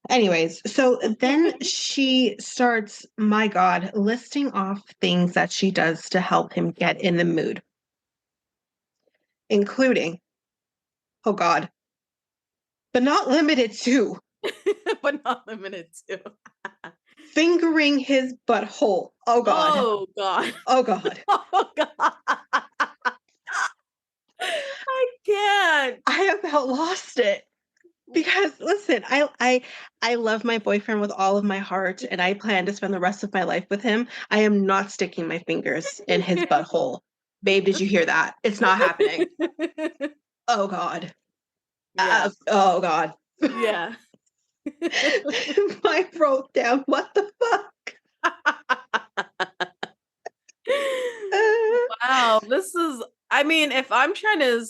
anyways. So then she starts, my God, listing off things that she does to help him get in the mood, including, oh God, but not limited to But not limited to. fingering his butthole. Oh God. Oh God. Oh God. Oh God. I can't. I have about lost it. Because listen, I love my boyfriend with all of my heart and I plan to spend the rest of my life with him. I am not sticking my fingers in his butthole. Babe, did you hear that? It's not happening. Oh God. Yeah. Oh God. Yeah. I wrote down what the fuck. Wow, this is, I mean, if I'm trying to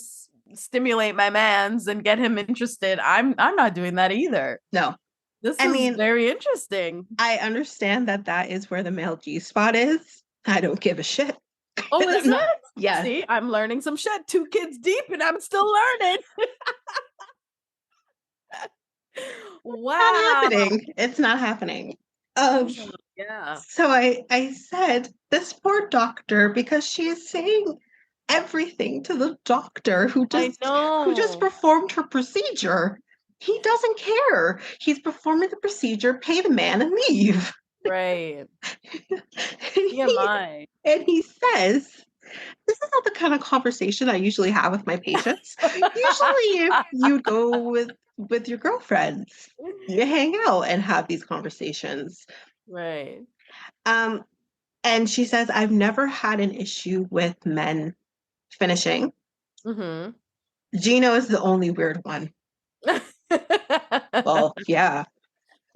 stimulate my man's and get him interested, I'm not doing that either. No. This I is mean, very interesting. I understand that that is where the male G spot is. I don't give a shit. Oh, is I'm not. it? Yes. See, I'm learning some shit. 2 kids deep, and I'm still learning. Not Wow. happening. It's not happening. Um, Yeah, so I said, this poor doctor, because she is saying everything to the doctor I who just know. performed her procedure. He doesn't care. He's performing the procedure, pay the man and leave. Right. and he TMI. and he says, this is not the kind of conversation I usually have with my patients. Usually if you go with your girlfriends, you hang out and have these conversations. Right. Um, and she says, I've never had an issue with men finishing. Mm-hmm. Gino is the only weird one. Well, yeah.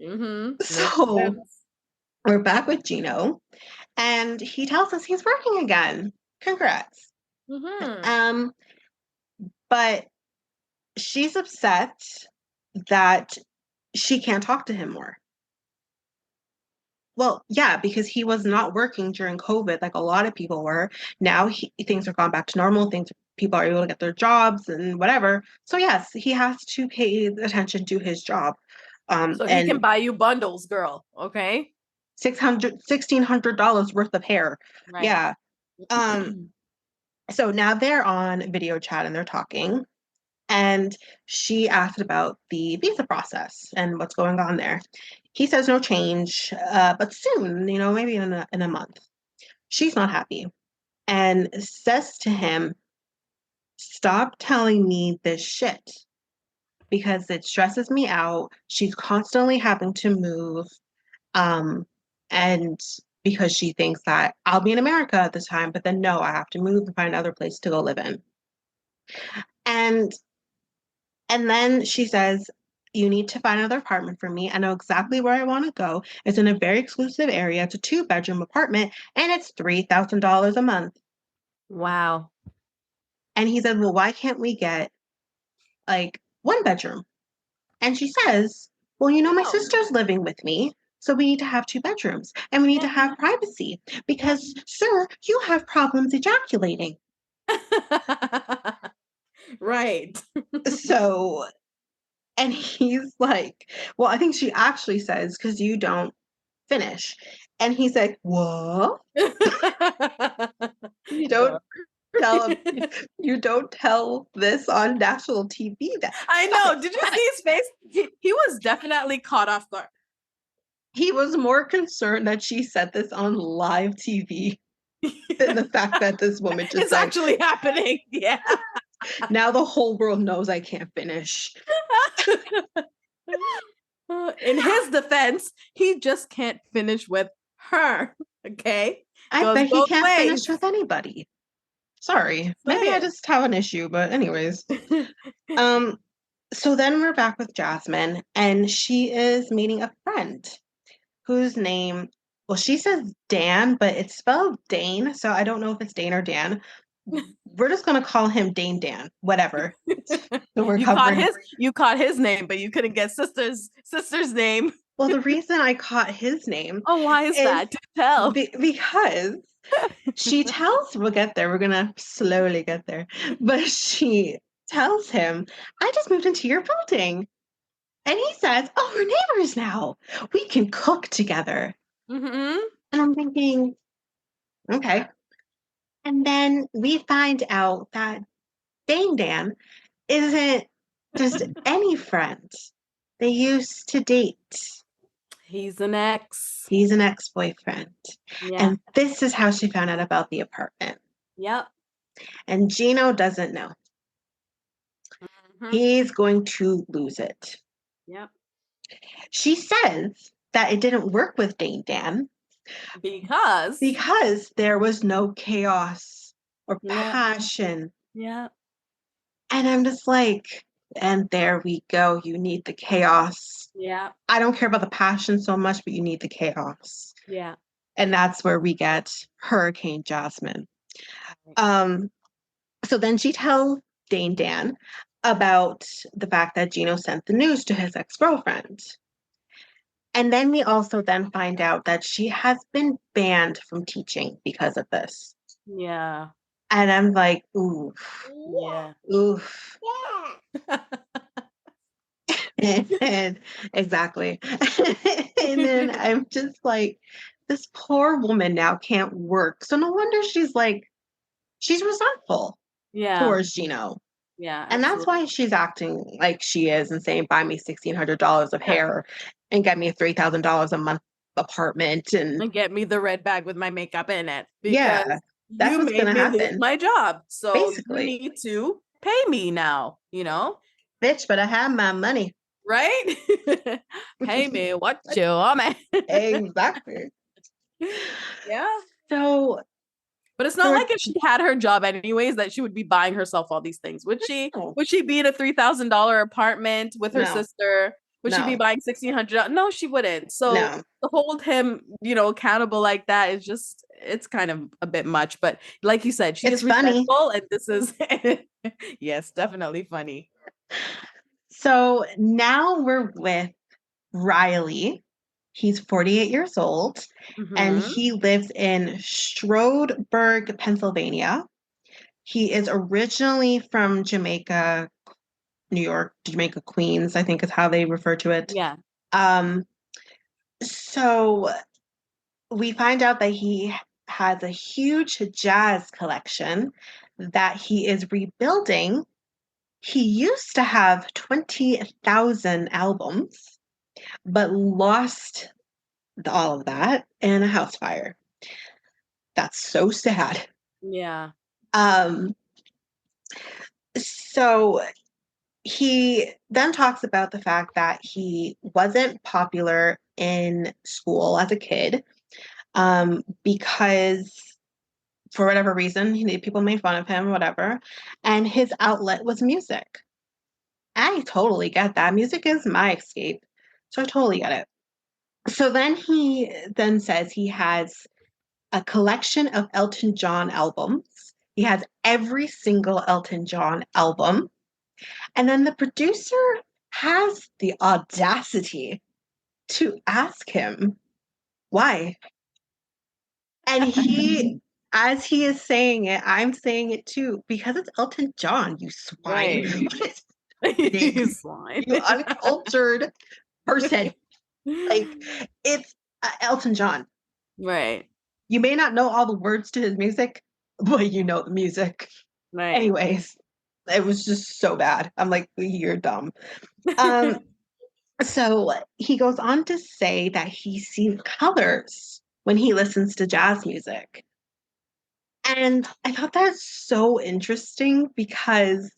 Mm-hmm. Makes So sense. we're back with Gino, and he tells us he's working again. Congrats. Mm-hmm. Um, but she's upset that she can't talk to him more. Well, yeah, because he was not working during COVID like a lot of people were. Now things are gone back to normal. People are able to get their jobs and whatever. So yes, he has to pay attention to his job. So he can And buy you bundles, girl. Okay. $1,600 worth of hair. Right. Yeah. Um, so now they're on video chat and they're talking. And she asked about the visa process and what's going on there. He says no change, but soon, maybe in a month. She's not happy and says to him, stop telling me this shit because it stresses me out. She's constantly having to move. Um, and because she thinks that I'll be in America at the time, but then no, I have to move and find another place to go live in. And and then she says, You need to find another apartment for me. I know exactly where I want to go. It's in a very exclusive area. It's a 2-bedroom apartment and it's $3,000 a month. Wow. And he said, well, why can't we get like 1 bedroom? And she says, well, my No. sister's living with me. So we need to have 2 bedrooms and we need to Yeah. have privacy Yeah. because, sir, you have problems ejaculating. Right. So, and he's like, well, I think she actually says, because you don't finish. And he's like, what? You don't tell you don't tell this on national TV. That I okay, know. Did you see his face? He was definitely caught off guard. he was more concerned that she said this on live TV than the fact that this woman just It's said, actually happening. Yeah. now the whole world knows I can't finish. In his defense, he just can't finish with her. Okay. I Goes bet he both can't finish ways. with anybody. Sorry. Maybe I just have an issue, but anyways. Um, so then we're back with Jasmine, and she is meeting a friend whose name, well, she says Dan, but it's spelled Dane, so I don't know if it's Dane or Dan. We're just gonna call him Dane Dan, whatever. So we're covering. You caught his name, but you couldn't get sister's name. Well, the reason I caught his name Oh, why is is that? To tell. because she tells, we'll get there, we're gonna slowly get there, but she tells him, I just moved into your building. And he says, oh, we're neighbors now. We can cook together. Mm-hmm. And I'm thinking, okay. And then we find out that Dane Dan isn't just any friend. They used to date. He's an ex. He's an ex-boyfriend. Yeah. And this is how she found out about the apartment. Yep. And Gino doesn't know. Mm-hmm. He's going to lose it. Yep. She says that it didn't work with Dane Dan because there was no chaos or Yep. passion. Yep. And I'm just like, and there we go. You need the chaos. Yeah. I don't care about the passion so much, but you need the chaos. Yeah. And that's where we get Hurricane Jasmine. So then she tells Dane Dan about the fact that Gino sent the news to his ex-girlfriend. And then we also then find out that she has been banned from teaching because of this. Yeah. And I'm like, oof. Yeah. Oof. And exactly. And then I'm just like, this poor woman now can't work. So no wonder she's resentful Yeah. towards Gino. Yeah. And that's why she's acting like she is and saying, buy me $1,600 of hair and get me a $3,000 a month apartment and get me the red bag with my makeup in it because that's you what's made gonna me lose happen. my job. So Basically. you need to pay me now, Bitch, but I have my money. Right? Pay me what you want me. Exactly. Yeah. So, but it's not like if she had her job anyways that she would be buying herself all these things. Would she? No. Would she be in a $3,000 apartment with her sister? Would she be No. buying $1,600? No, she wouldn't. So No. to hold him, accountable like that is just, it's kind of a bit much. But like you said, she It's is funny. resentful, and this is yes, definitely funny. So now we're with Riley. He's 48 years old and he lives in Stroudsburg, Pennsylvania. He is originally from Jamaica, New York, Jamaica, Queens, I think is how they refer to it. Yeah. So we find out that he has a huge jazz collection that he is rebuilding. He used to have 20,000 albums, but lost all of that in a house fire. That's so sad. Yeah. So he then talks about the fact that he wasn't popular in school as a kid because for whatever reason, people made fun of him, whatever, and his outlet was music. I totally get that. Music is my escape. So I totally get it. So then he then says he has a collection of Elton John albums. He has every single Elton John album. And then the producer has the audacity to ask him why. And as he is saying it, I'm saying it too, because it's Elton John, you swine. Right. What is You happening? slime. You uncultured person. Like, it's Elton John. Right. You may not know all the words to his music, but you know the music. Right. Anyways, it was just so bad. I'm like, you're dumb. Um, so he goes on to say that he sees colors when he listens to jazz music. And I thought that's so interesting because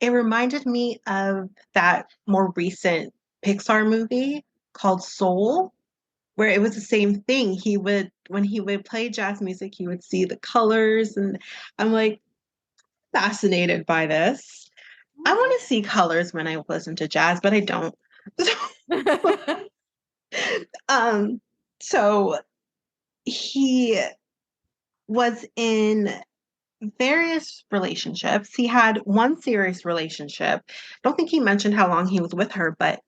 it reminded me of that more recent Pixar movie called Soul, where it was the same thing. When he would play jazz music, he would see the colors. And I'm like, fascinated by this. I want to see colors when I listen to jazz, but I don't. um, so he was in various relationships. He had one serious relationship. I don't think he mentioned how long he was with her, but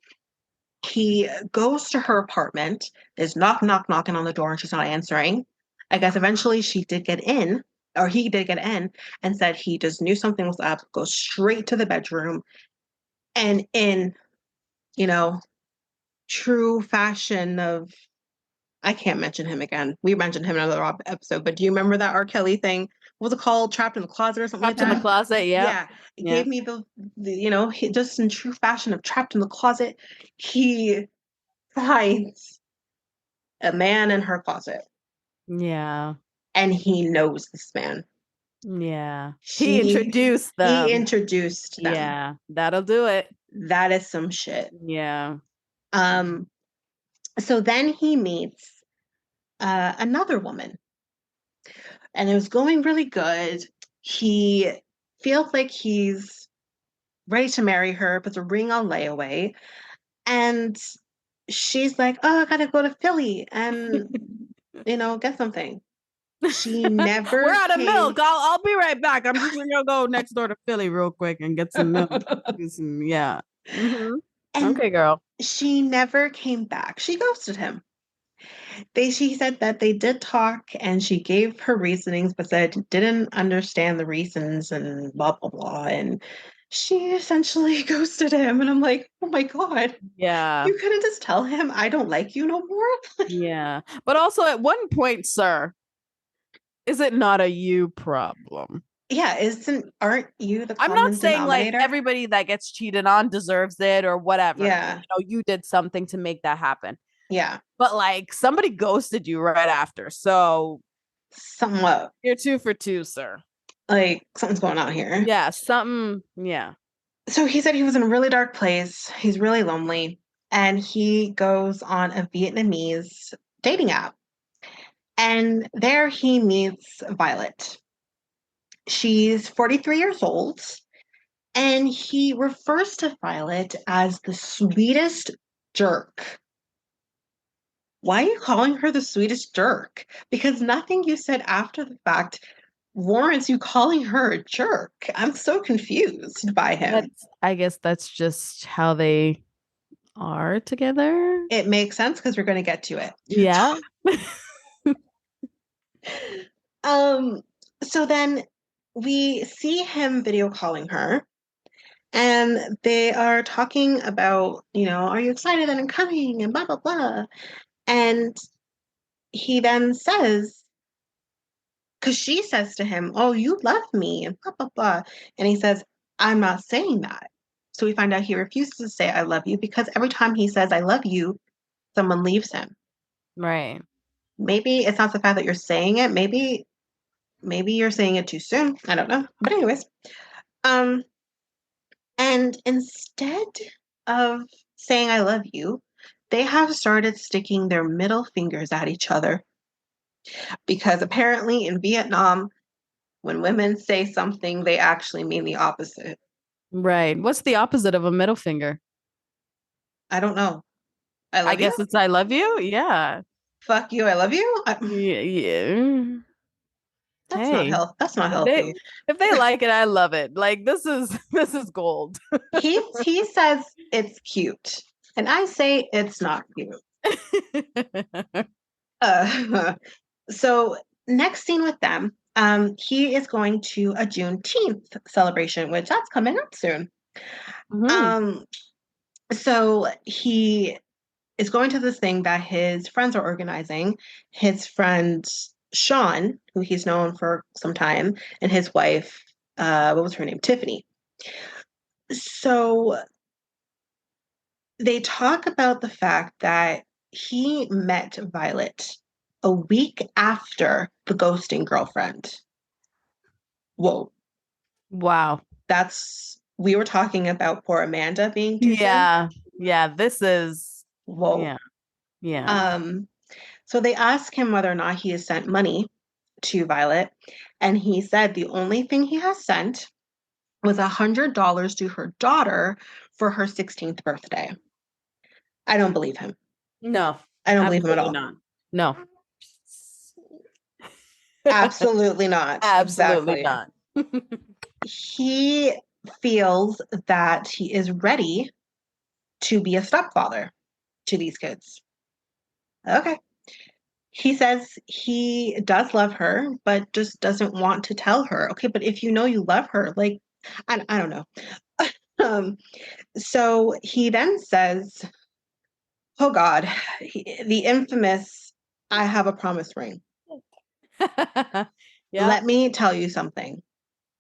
he goes to her apartment, is knocking on the door, and she's not answering. I guess eventually she did get in, or he did get in, and said he just knew something was up, goes straight to the bedroom, and in, you know, true fashion of, I can't mention him again. We mentioned him in another episode, but do you remember that R. Kelly thing? What was it called? Trapped in the Closet or something like Trapped in the that? closet. Yep. Yeah, it Yeah. gave me just in true fashion of trapped in the closet, he finds a man in her closet, Yeah. and he knows this man. Yeah. He He introduced he them. introduced them. Yeah. That'll do it. That is some shit. Yeah. Um, so then he meets another woman, and it was going really good. He feels like he's ready to marry her, puts a ring on layaway, and she's like, "Oh, I gotta go to Philly and get something." She We're never out of came. milk. I'll be right back. I'm just gonna go next door to Philly real quick and get some milk. Yeah. Hmm. And Okay, girl. she never came back. She ghosted him. She said that they did talk and she gave her reasonings, but said didn't understand the reasons and blah blah blah. And she essentially ghosted him. And I'm like, oh my God, Yeah. you couldn't just tell him I don't like you no more? Yeah. But also at one point, sir, is it not a you problem? Yeah, aren't you the I'm not common saying like denominator? everybody that gets cheated on deserves it or whatever. Yeah. You did something to make that happen. Yeah. But like somebody ghosted you right after. So Somewhat. you're 2 for 2, sir. Like something's going on here. Yeah, something. Yeah. So he said he was in a really dark place. He's really lonely. And he goes on a Vietnamese dating app. And there he meets Violet. She's 43 years old. And he refers to Violet as the sweetest jerk. Why are you calling her the sweetest jerk? Because nothing you said after the fact warrants you calling her a jerk. I'm so confused by him. I guess that's just how they are together. It makes sense because we're going to get to it. Yeah. Um, so then we see him video calling her, and they are talking about, are you excited that I'm coming and blah blah blah. And he then says, because she says to him, "Oh, you love me," and blah blah blah. And he says, "I'm not saying that." So we find out he refuses to say I love you because every time he says I love you, someone leaves him. Right. Maybe it's not the fact that you're saying it. Maybe you're saying it too soon. I don't know. But anyways, um, and instead of saying I love you, they have started sticking their middle fingers at each other because apparently in Vietnam, when women say something, they actually mean the opposite. Right. What's the opposite of a middle finger? I don't know. I I love you. guess it's I love you. Yeah. Fuck you. I love you. Yeah. Yeah. That's not Hey, health. That's not if they healthy. if they like it, I love it. Like this is this is gold. He says it's cute, and I say it's not cute. Uh, so next scene with them, he is going to a Juneteenth celebration, which that's coming up soon. Mhm. Um, so he is going to this thing that his friends are organizing. His friend Sean, who he's known for some time, and his wife, what was her name? Tiffany. So they talk about the fact that he met Violet a week after the ghosting girlfriend. Whoa, Wow. we were talking about poor Amanda being too soon. Yeah. Yeah. This is Whoa. yeah. Yeah. Um, so they ask him whether or not he has sent money to Violet, and he said the only thing he has sent was $100 to her daughter for her 16th birthday. I don't believe him. No, I don't believe him at absolutely all. not. No. Absolutely not. Absolutely Exactly. not. He feels that he is ready to be a stepfather to these kids. Okay. He says he does love her, but just doesn't want to tell her. Okay, but if you know you love her, like, I don't know. Um, so he then says, oh God, the infamous, I have a promise ring. Yeah, Let me tell you something.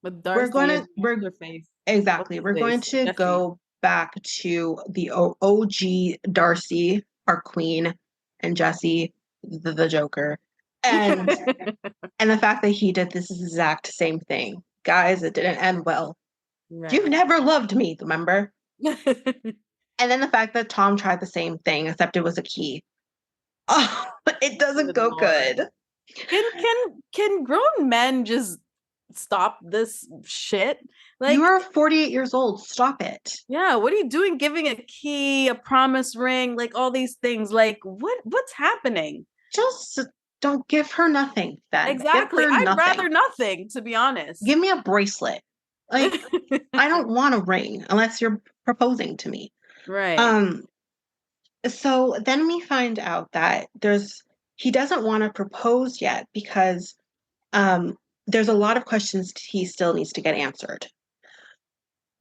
with We're going Darcy to, and what's we're her face? What's exactly, his we're going face? to Jesse. go back to the OG Darcy, our queen, and Jesse, the Joker. And and the fact that he did this exact same thing. Guys, it didn't end well. You've Right. never loved me, remember? And then the fact that Tom tried the same thing, except it was a key. Oh, it doesn't Good go Lord. good. Can grown men just stop this shit? You Like, are 48 years old. Stop it. yeah, what are you doing giving a key, a promise ring, like all these things? Like, what's happening? Just don't give her nothing then. Give Exactly. her I'd nothing. rather nothing, to be honest. Give me a bracelet. Like, I don't want a ring unless you're proposing to me. Right. Um, so then we find out that he doesn't want to propose yet because um there's a lot of questions he still needs to get answered.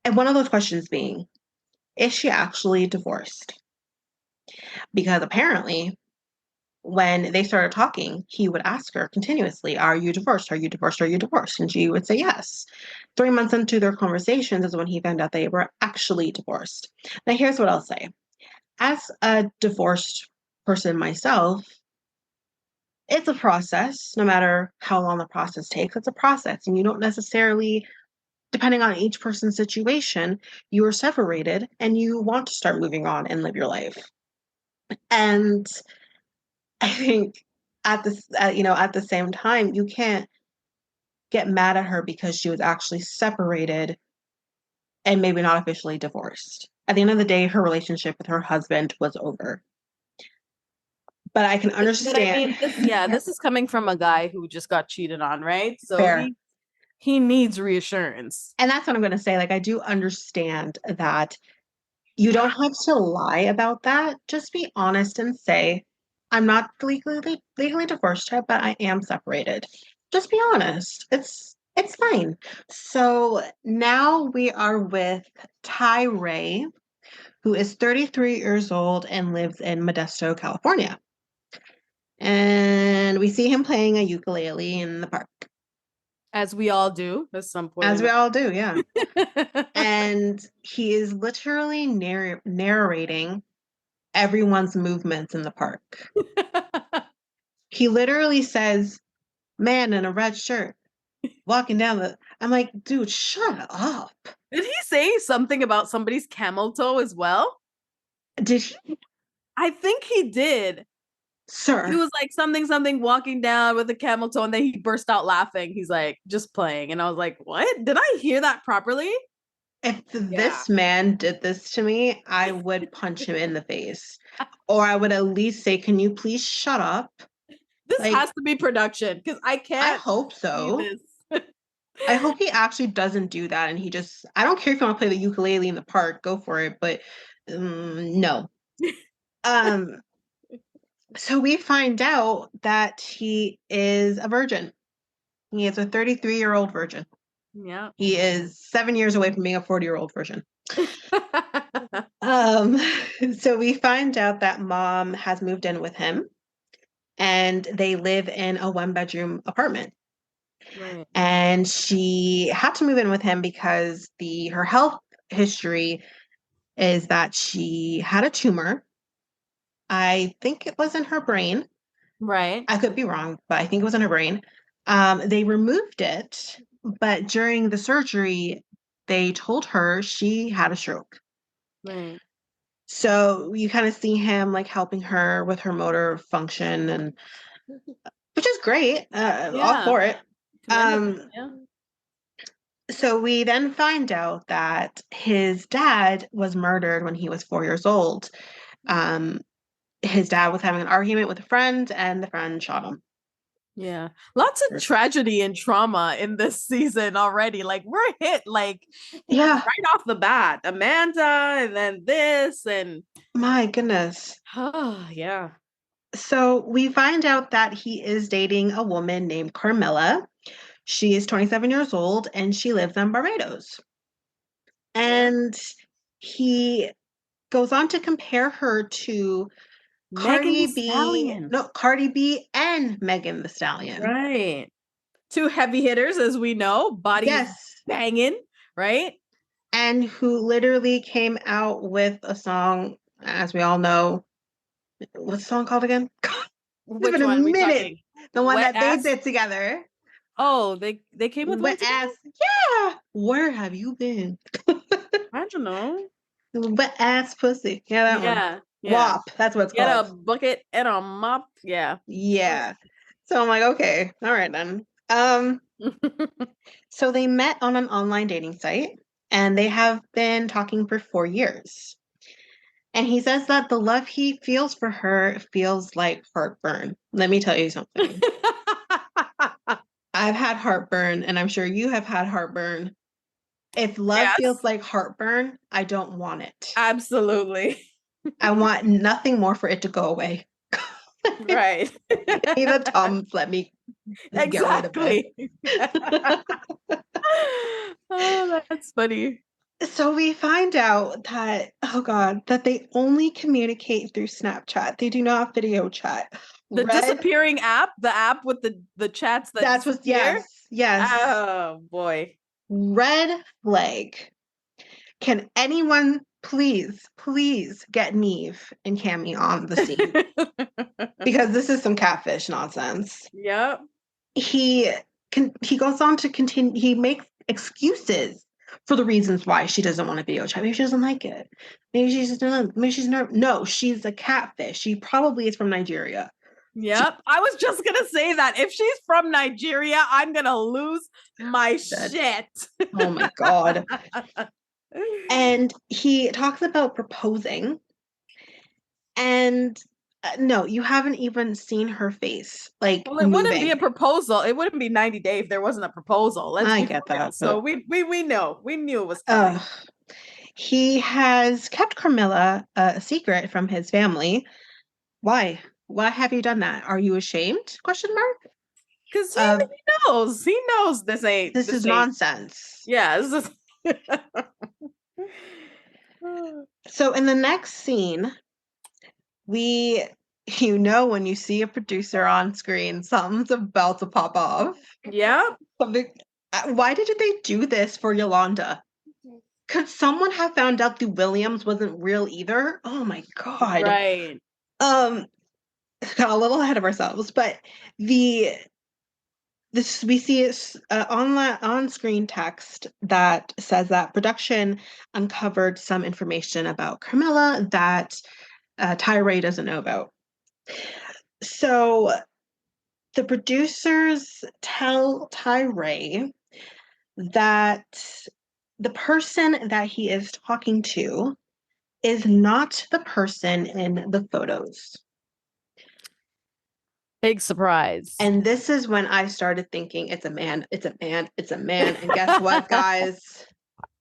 And one of those questions being, is she actually divorced? Because apparently when they started talking, he would ask her continuously, are you divorced? Are you divorced? Are you divorced? And she would say yes. 3 months into their conversations is when he found out they were actually divorced. Now, here's what I'll say. As a divorced person myself, it's a process, no matter how long the process takes, it's a process. And you don't necessarily, depending on each person's situation, you are separated and you want to start moving on and live your life. And I think at the same time, you can't get mad at her because she was actually separated and maybe not officially divorced. At the end of the day, her relationship with her husband was over. But I can But I understand. mean, this is coming from a guy who just got cheated on, right? So Fair. he needs reassurance. And that's what I'm going to say. Like, I do understand that you don't have to lie about that. Just be honest and say, I'm not legally divorced yet, but I am separated. Just be honest. It's fine. So now we are with Tyray, who is 33 years old and lives in Modesto, California. And we see him playing a ukulele in the park, As we all do at some point as in we all do, yeah. our And he is literally narrating everyone's movements in the park. He literally says, man in a red shirt walking down the. I'm like, dude, shut up. Did he say something about somebody's camel toe as well? Did he, I think he did. He sir? was like something walking down with a camel toe, and then he burst out laughing. He's like, just playing. And I was like, what? Did I hear that properly? If Yeah. this man did this to me, I would punch him in the face. Or I would at least say, can you please shut up? This Like, has to be production because I I can't hope see so. this. I hope he actually doesn't do that and he just, I don't care if you want to play the ukulele in the park, go for it, but no. Um, so we find out that he is a virgin. He is a 33-year-old virgin. Yeah. He is 7 years away from being a 40-year-old virgin. Um, so we find out that mom has moved in with him and they live in a one-bedroom apartment. Right. And she had to move in with him because her health history is that she had a tumor. I think it was in her brain. Right. I could be wrong, but I think it was in her brain. They removed it, but during the surgery, they told her she had a stroke. Right. So you kind of see him like helping her with her motor function, and which is great. All Yeah. for it. Commendable. Um, Yeah. so we then find out that his dad was murdered when he was 4 years old. Um, his dad was having an argument with a friend, and the friend shot him. Yeah. Lots of tragedy and trauma in this season already. Like we're hit like Yeah, right off the bat. Amanda and then this and my goodness. oh yeah. So we find out that he is dating a woman named Carmela. She is 27 years old and she lives in Barbados. Yeah. And he goes on to compare her to Megan the Stallion. Cardi B and Megan the Stallion. Right. Two heavy hitters, as we know, bodies Yes. banging, right? And who literally came out with a song, as we all know. What's the song called again? It's Which been a one are we minute. talking? The one Wet that they ass? did together. Oh, they came with one Wet together? ass. Yeah. Where have you been? I don't know. Wet ass pussy. Yeah, that one. Yeah, yeah. WAP. That's what it's Get a called. bucket and a mop. Yeah. Yeah. So I'm like, okay, all right then. So they met on an online dating site and they have been talking for 4 years. And he says that the love he feels for her feels like heartburn. Let me tell you something. I've had heartburn, and I'm sure you have had heartburn. If love feels Yes, like heartburn, I don't want it. absolutely. I want nothing more for it to go away. Right. Give me the Tums, let me get rid of it. Exactly. Oh, that's funny. So we find out that, oh God, that they only communicate through Snapchat. They do not video chat. The Red, disappearing app, the app with the chats that that's what, disappear. yes, yes. Oh boy. Red flag. Can anyone please, please get Neve and Cammy on the scene? Because this is some catfish nonsense. Yep. He he goes on to continue, he makes excuses for the reasons why she doesn't want to video chat. Maybe she doesn't like it. Maybe she's nervous. No, she's a catfish. She probably is from Nigeria. Yep. I was just gonna say that if she's from Nigeria, I'm gonna lose my shit. Oh my God. And he talks about proposing. And no, you haven't even seen her face, like Well, it wouldn't be moving. a proposal. It wouldn't be 90 days if there wasn't a proposal. Let's I be for get real. that, So but we know. We knew it was coming. he has kept Carmilla a secret from his family. Why? Why have you done that? Are you ashamed? Question mark. Because Of he knows. He knows this is this ain't. nonsense. Yeah, this is So in the next scene, we when you see a producer on screen, something's about to pop off. yeah. Something. Why did they do this for Yolanda? Could someone have found out the Williams wasn't real either? Oh my God. Right. Um, got a little ahead of ourselves, but the this we see on screen text that says that production uncovered some information about Carmilla that Tyray doesn't know about. So the producers tell Tyray that the person that he is talking to is not the person in the photos. Big surprise. And this is when I started thinking, it's a man, it's a man, it's a man. And guess what, guys?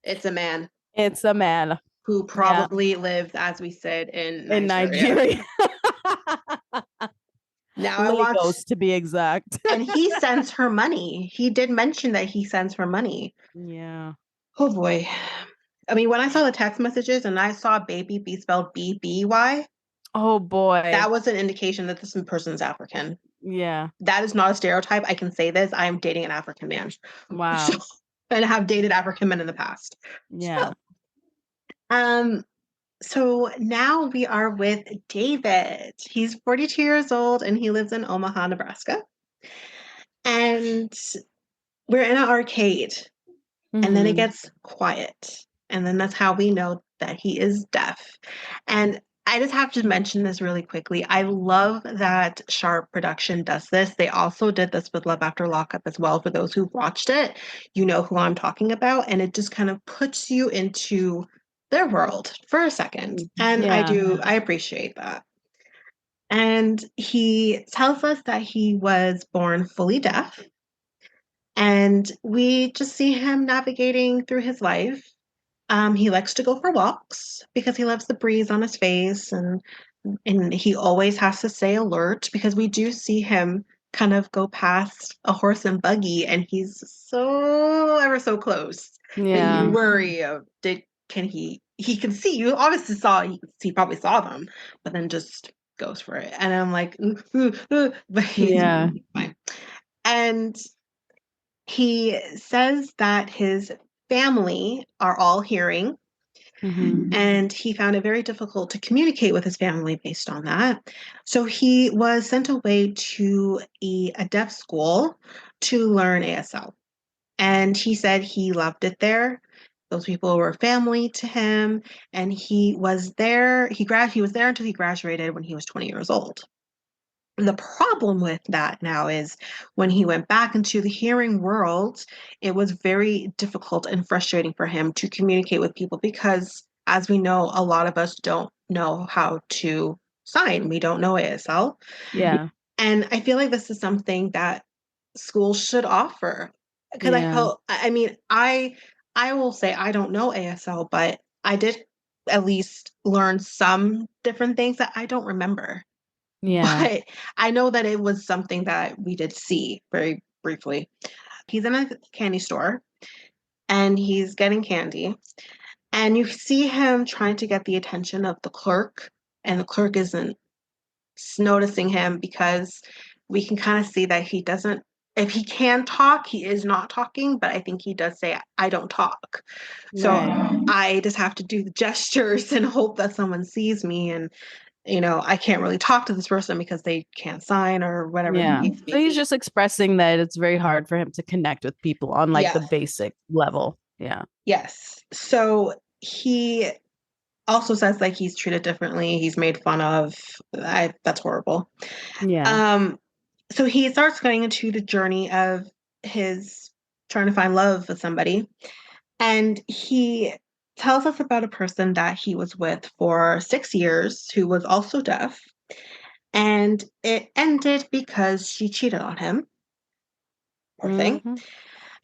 It's a man. It's a man. Who probably lived, as we said, in In Nigeria. Nigeria. Now I Lagos, want, to be exact. and he sends her money. He did mention that he sends her money. Yeah. Oh boy. I mean, when I saw the text messages and I saw baby be spelled BBY, Oh boy. that was an indication that this person's African. Yeah. That is not a stereotype. I can say this. I am dating an African man. Wow. And have dated African men in the past. Yeah. So now we are with David. He's 42 years old and he lives in Omaha, Nebraska. And we're in an arcade. And then it gets quiet. And then that's how we know that he is deaf. And I just have to mention this really quickly. I love that Sharp Production does this. They also did this with Love After Lockup as well. For those who've watched it, you know who I'm talking about. And it just kind of puts you into their world for a second. And I appreciate that. And he tells us that he was born fully deaf. And we just see him navigating through his life. He likes to go for walks because he loves the breeze on his face, and he always has to stay alert because we do see him kind of go past a horse and buggy, and he's so ever so close that you worry of can he can see you obviously saw he probably saw them, but then just goes for it, and I'm like but he's fine. And he says that his family are all hearing, and he found it very difficult to communicate with his family based on that. So he was sent away to a deaf school to learn ASL. And he said he loved it there. Those people were family to him, and he was there. He was there until he graduated when he was 20 years old. The problem with that now is when he went back into the hearing world, it was very difficult and frustrating for him to communicate with people because, as we know, a lot of us don't know how to sign. We don't know ASL. Yeah. And I feel like this is something that schools should offer. Because I will say I don't know ASL, but I did at least learn some different things that I don't remember. Yeah. But I know that it was something that we did see very briefly. He's in a candy store and he's getting candy. And you see him trying to get the attention of the clerk, and the clerk isn't noticing him because we can kind of see that he doesn't, if he can talk, he is not talking, but I think he does say, I don't talk. So I just have to do the gestures and hope that someone sees me. And I can't really talk to this person because they can't sign or whatever. Yeah. So he's just expressing that it's very hard for him to connect with people on like the basic level. Yeah. Yes. So he also says like he's treated differently. He's made fun of. That's horrible. Yeah. So he starts going into the journey of his trying to find love with somebody. And he tells us about a person that he was with for 6 years who was also deaf. And it ended because she cheated on him. Poor thing.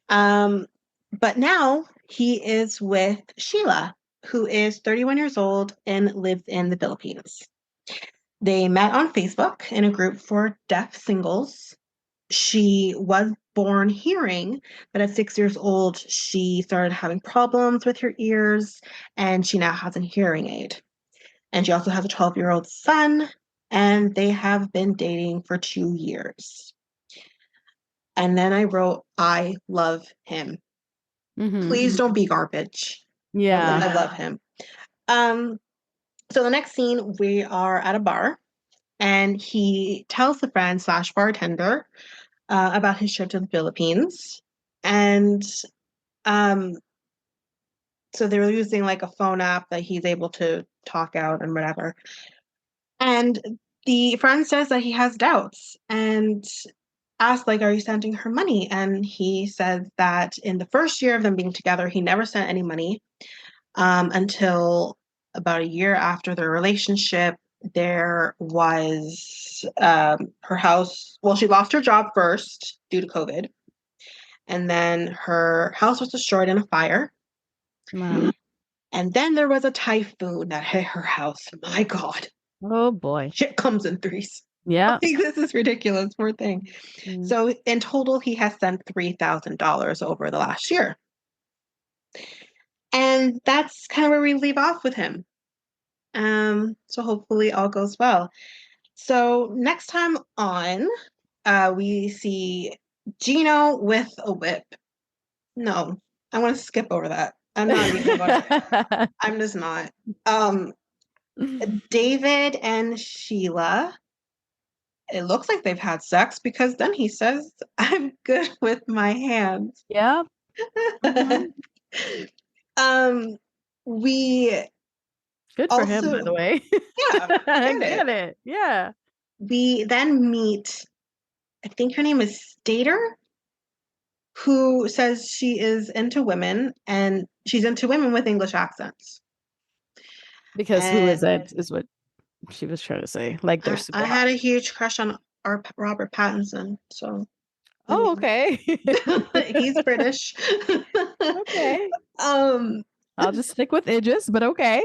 But now he is with Sheila, who is 31 years old and lives in the Philippines. They met on Facebook in a group for deaf singles. She was born hearing, but at 6 years old, she started having problems with her ears, and she now has a hearing aid. And she also has a 12-year-old son, and they have been dating for 2 years. And then I wrote, I love him. Please don't be garbage. Yeah. I love him. So the next scene, we are at a bar, and he tells the friend slash bartender about his trip to the Philippines. And so they were using like a phone app that he's able to talk out and whatever. And the friend says that he has doubts. And asked, like, are you sending her money? And he said that in the first year of them being together, he never sent any money until about a year after their relationship. There was her house. Well, she lost her job first due to COVID. And then her house was destroyed in a fire. Wow. And then there was a typhoon that hit her house. My God. Oh boy. Shit comes in threes. Yeah. Like, this is ridiculous. Poor thing. Mm. So in total, he has sent $3,000 over the last year. And that's kind of where we leave off with him. So hopefully all goes well. So next time on, we see Gino with a whip. No, I want to skip over that. I'm not even going to. I'm just not. David and Sheila. It looks like they've had sex because then he says, "I'm good with my hands." Yeah. Mhm. We Good for him, by also, the way. yeah, get Get it. it. Yeah. We then meet, I think her name is Stater, who says she is into women and she's into women with English accents. Because who And isn't is what she was trying to say. Like they're I super had hot. a huge crush on our Robert Pattinson. So, I Oh, mean, okay. he's British. Okay. um, I'll just stick with Idris, but okay.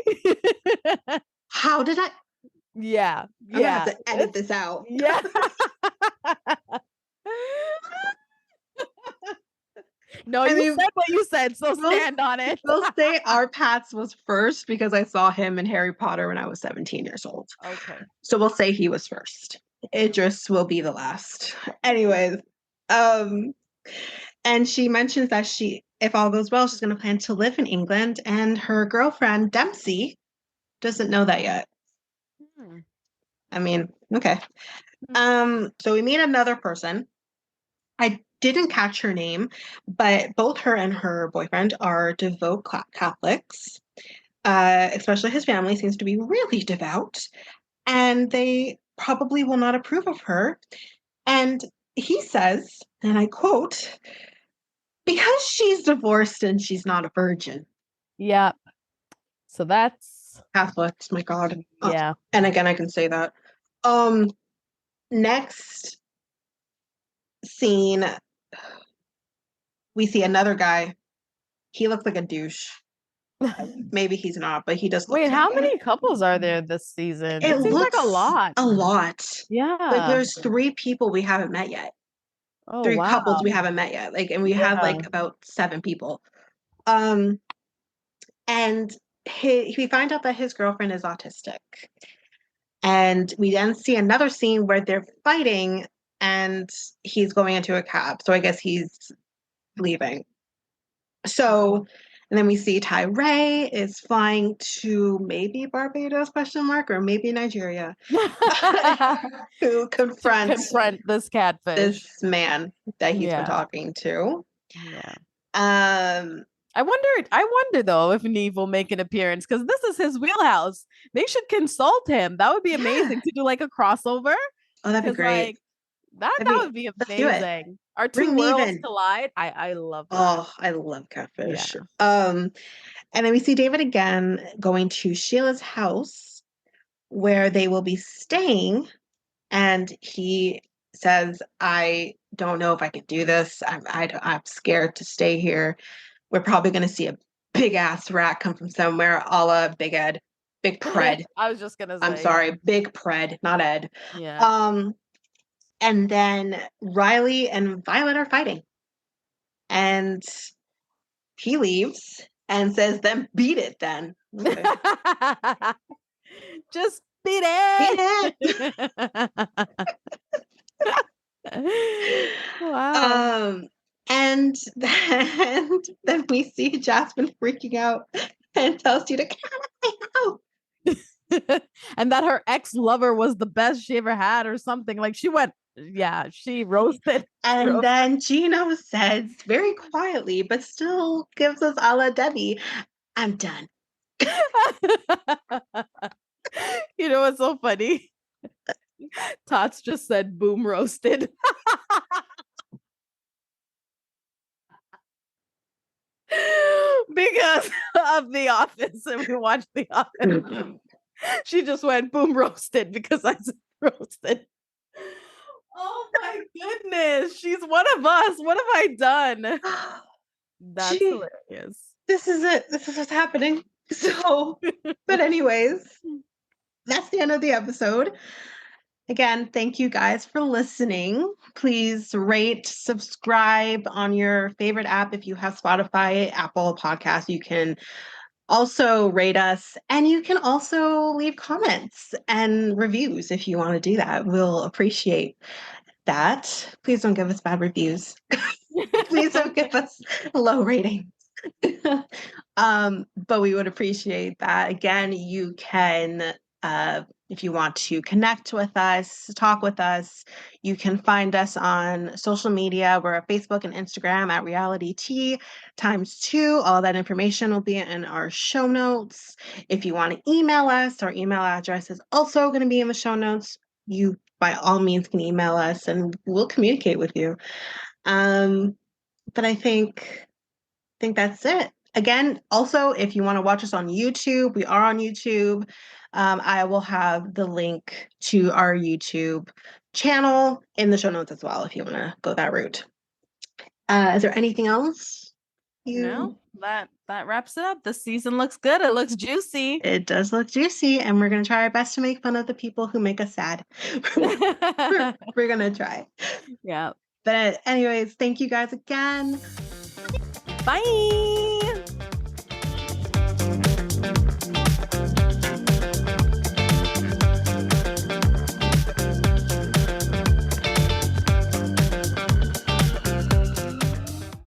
how did I? Yeah. I'm gonna have Yeah. to edit this out. Yeah. No, I you mean, said what you said, so we'll stand on it. we'll say our Pats was first because I saw him in Harry Potter when I was 17 years old. Okay. So we'll say he was first. Idris will be the last. Anyways, um, and she mentions that if all goes well, she's going to plan to live in England, and her girlfriend Dempsey doesn't know that yet. Hmm. I mean, okay. So we meet another person. I didn't catch her name, but both her and her boyfriend are devout Catholics. Especially his family seems to be really devout, and they probably will not approve of her. And he says, and I quote, because she's divorced and she's not a virgin. Yeah. So that's Catholics, my God. yeah. And again, I can say that. Next scene, we see another guy. He looks like a douche. Maybe he's not, but he does look Wait, like how one. many couples are there this season? It It seems like a looks lot. a lot. Like Yeah. there's three people we haven't met yet. Oh, Three wow. couples we haven't met yet. Like, and we have Yeah. like about 7 people. Um, and we find out that his girlfriend is autistic. And we then see another scene where they're fighting and he's going into a cab. So I guess he's leaving. So, and then we see Tyray is flying to maybe Barbados question mark or maybe Nigeria to To confront confront this catfish. this man that he's been Yeah. talking to. Yeah. Um, I wonder though if Neve will make an appearance because this is his wheelhouse. They should consult him. That would be yeah. amazing to do like a crossover. Oh, that'd be Because great. like that would be Let's do it. amazing. Our two Bring Neve worlds in. collide. I love that. Oh, I love Yeah. catfish. And then we see David again going to Sheila's house where they will be staying. And he says, I don't know if I can do this. I'm scared to stay here. We're probably going to see a big ass rat come from somewhere, a la Big Ed, Big Pred. I was just gonna I'm say, yeah. sorry, Big Pred, not Ed. Yeah. And then Riley and Violet are fighting. And he leaves and says, then beat it then. Okay. Just beat Beat it. it. Wow. And then we see Jasmine freaking out and tells you to get out of my house. And that her ex-lover was the best she ever had or something. Like she went, yeah, she roasted. And then Gino says very quietly, but still gives us a la Debbie, I'm done. You know what's so funny? Tots just said boom roasted. because of The Office, and we watched The Office. She just went boom roasted because I said roasted. Oh my goodness, she's one of us. What have I done? That's Gee, hilarious. this is it. This is what's happening. So, but anyways, that's the end of the episode. Again, thank you guys for listening. Please rate, subscribe on your favorite app. If you have Spotify, Apple Podcasts, you can also rate us, and you can also leave comments and reviews if you want to do that. We'll appreciate that. Please don't give us bad reviews. Please don't give us low ratings. But we would appreciate that. Again, you can, if you want to connect with us, talk with us, you can find us on social media. We're at Facebook and Instagram at Reality T ×2. All that information will be in our show notes. If you want to email us, our email address is also going to be in the show notes. You, by all means, can email us and we'll communicate with you. But I think that's it. Again, also, if you want to watch us on YouTube, we are on YouTube. I will have the link to our YouTube channel in the show notes as well if you want to go that route. Is there anything else? No, that wraps it up. The season looks good. It looks juicy. It does look juicy, and we're going to try our best to make fun of the people who make us sad. We're going to try. Yeah. But anyways, thank you guys again. Bye.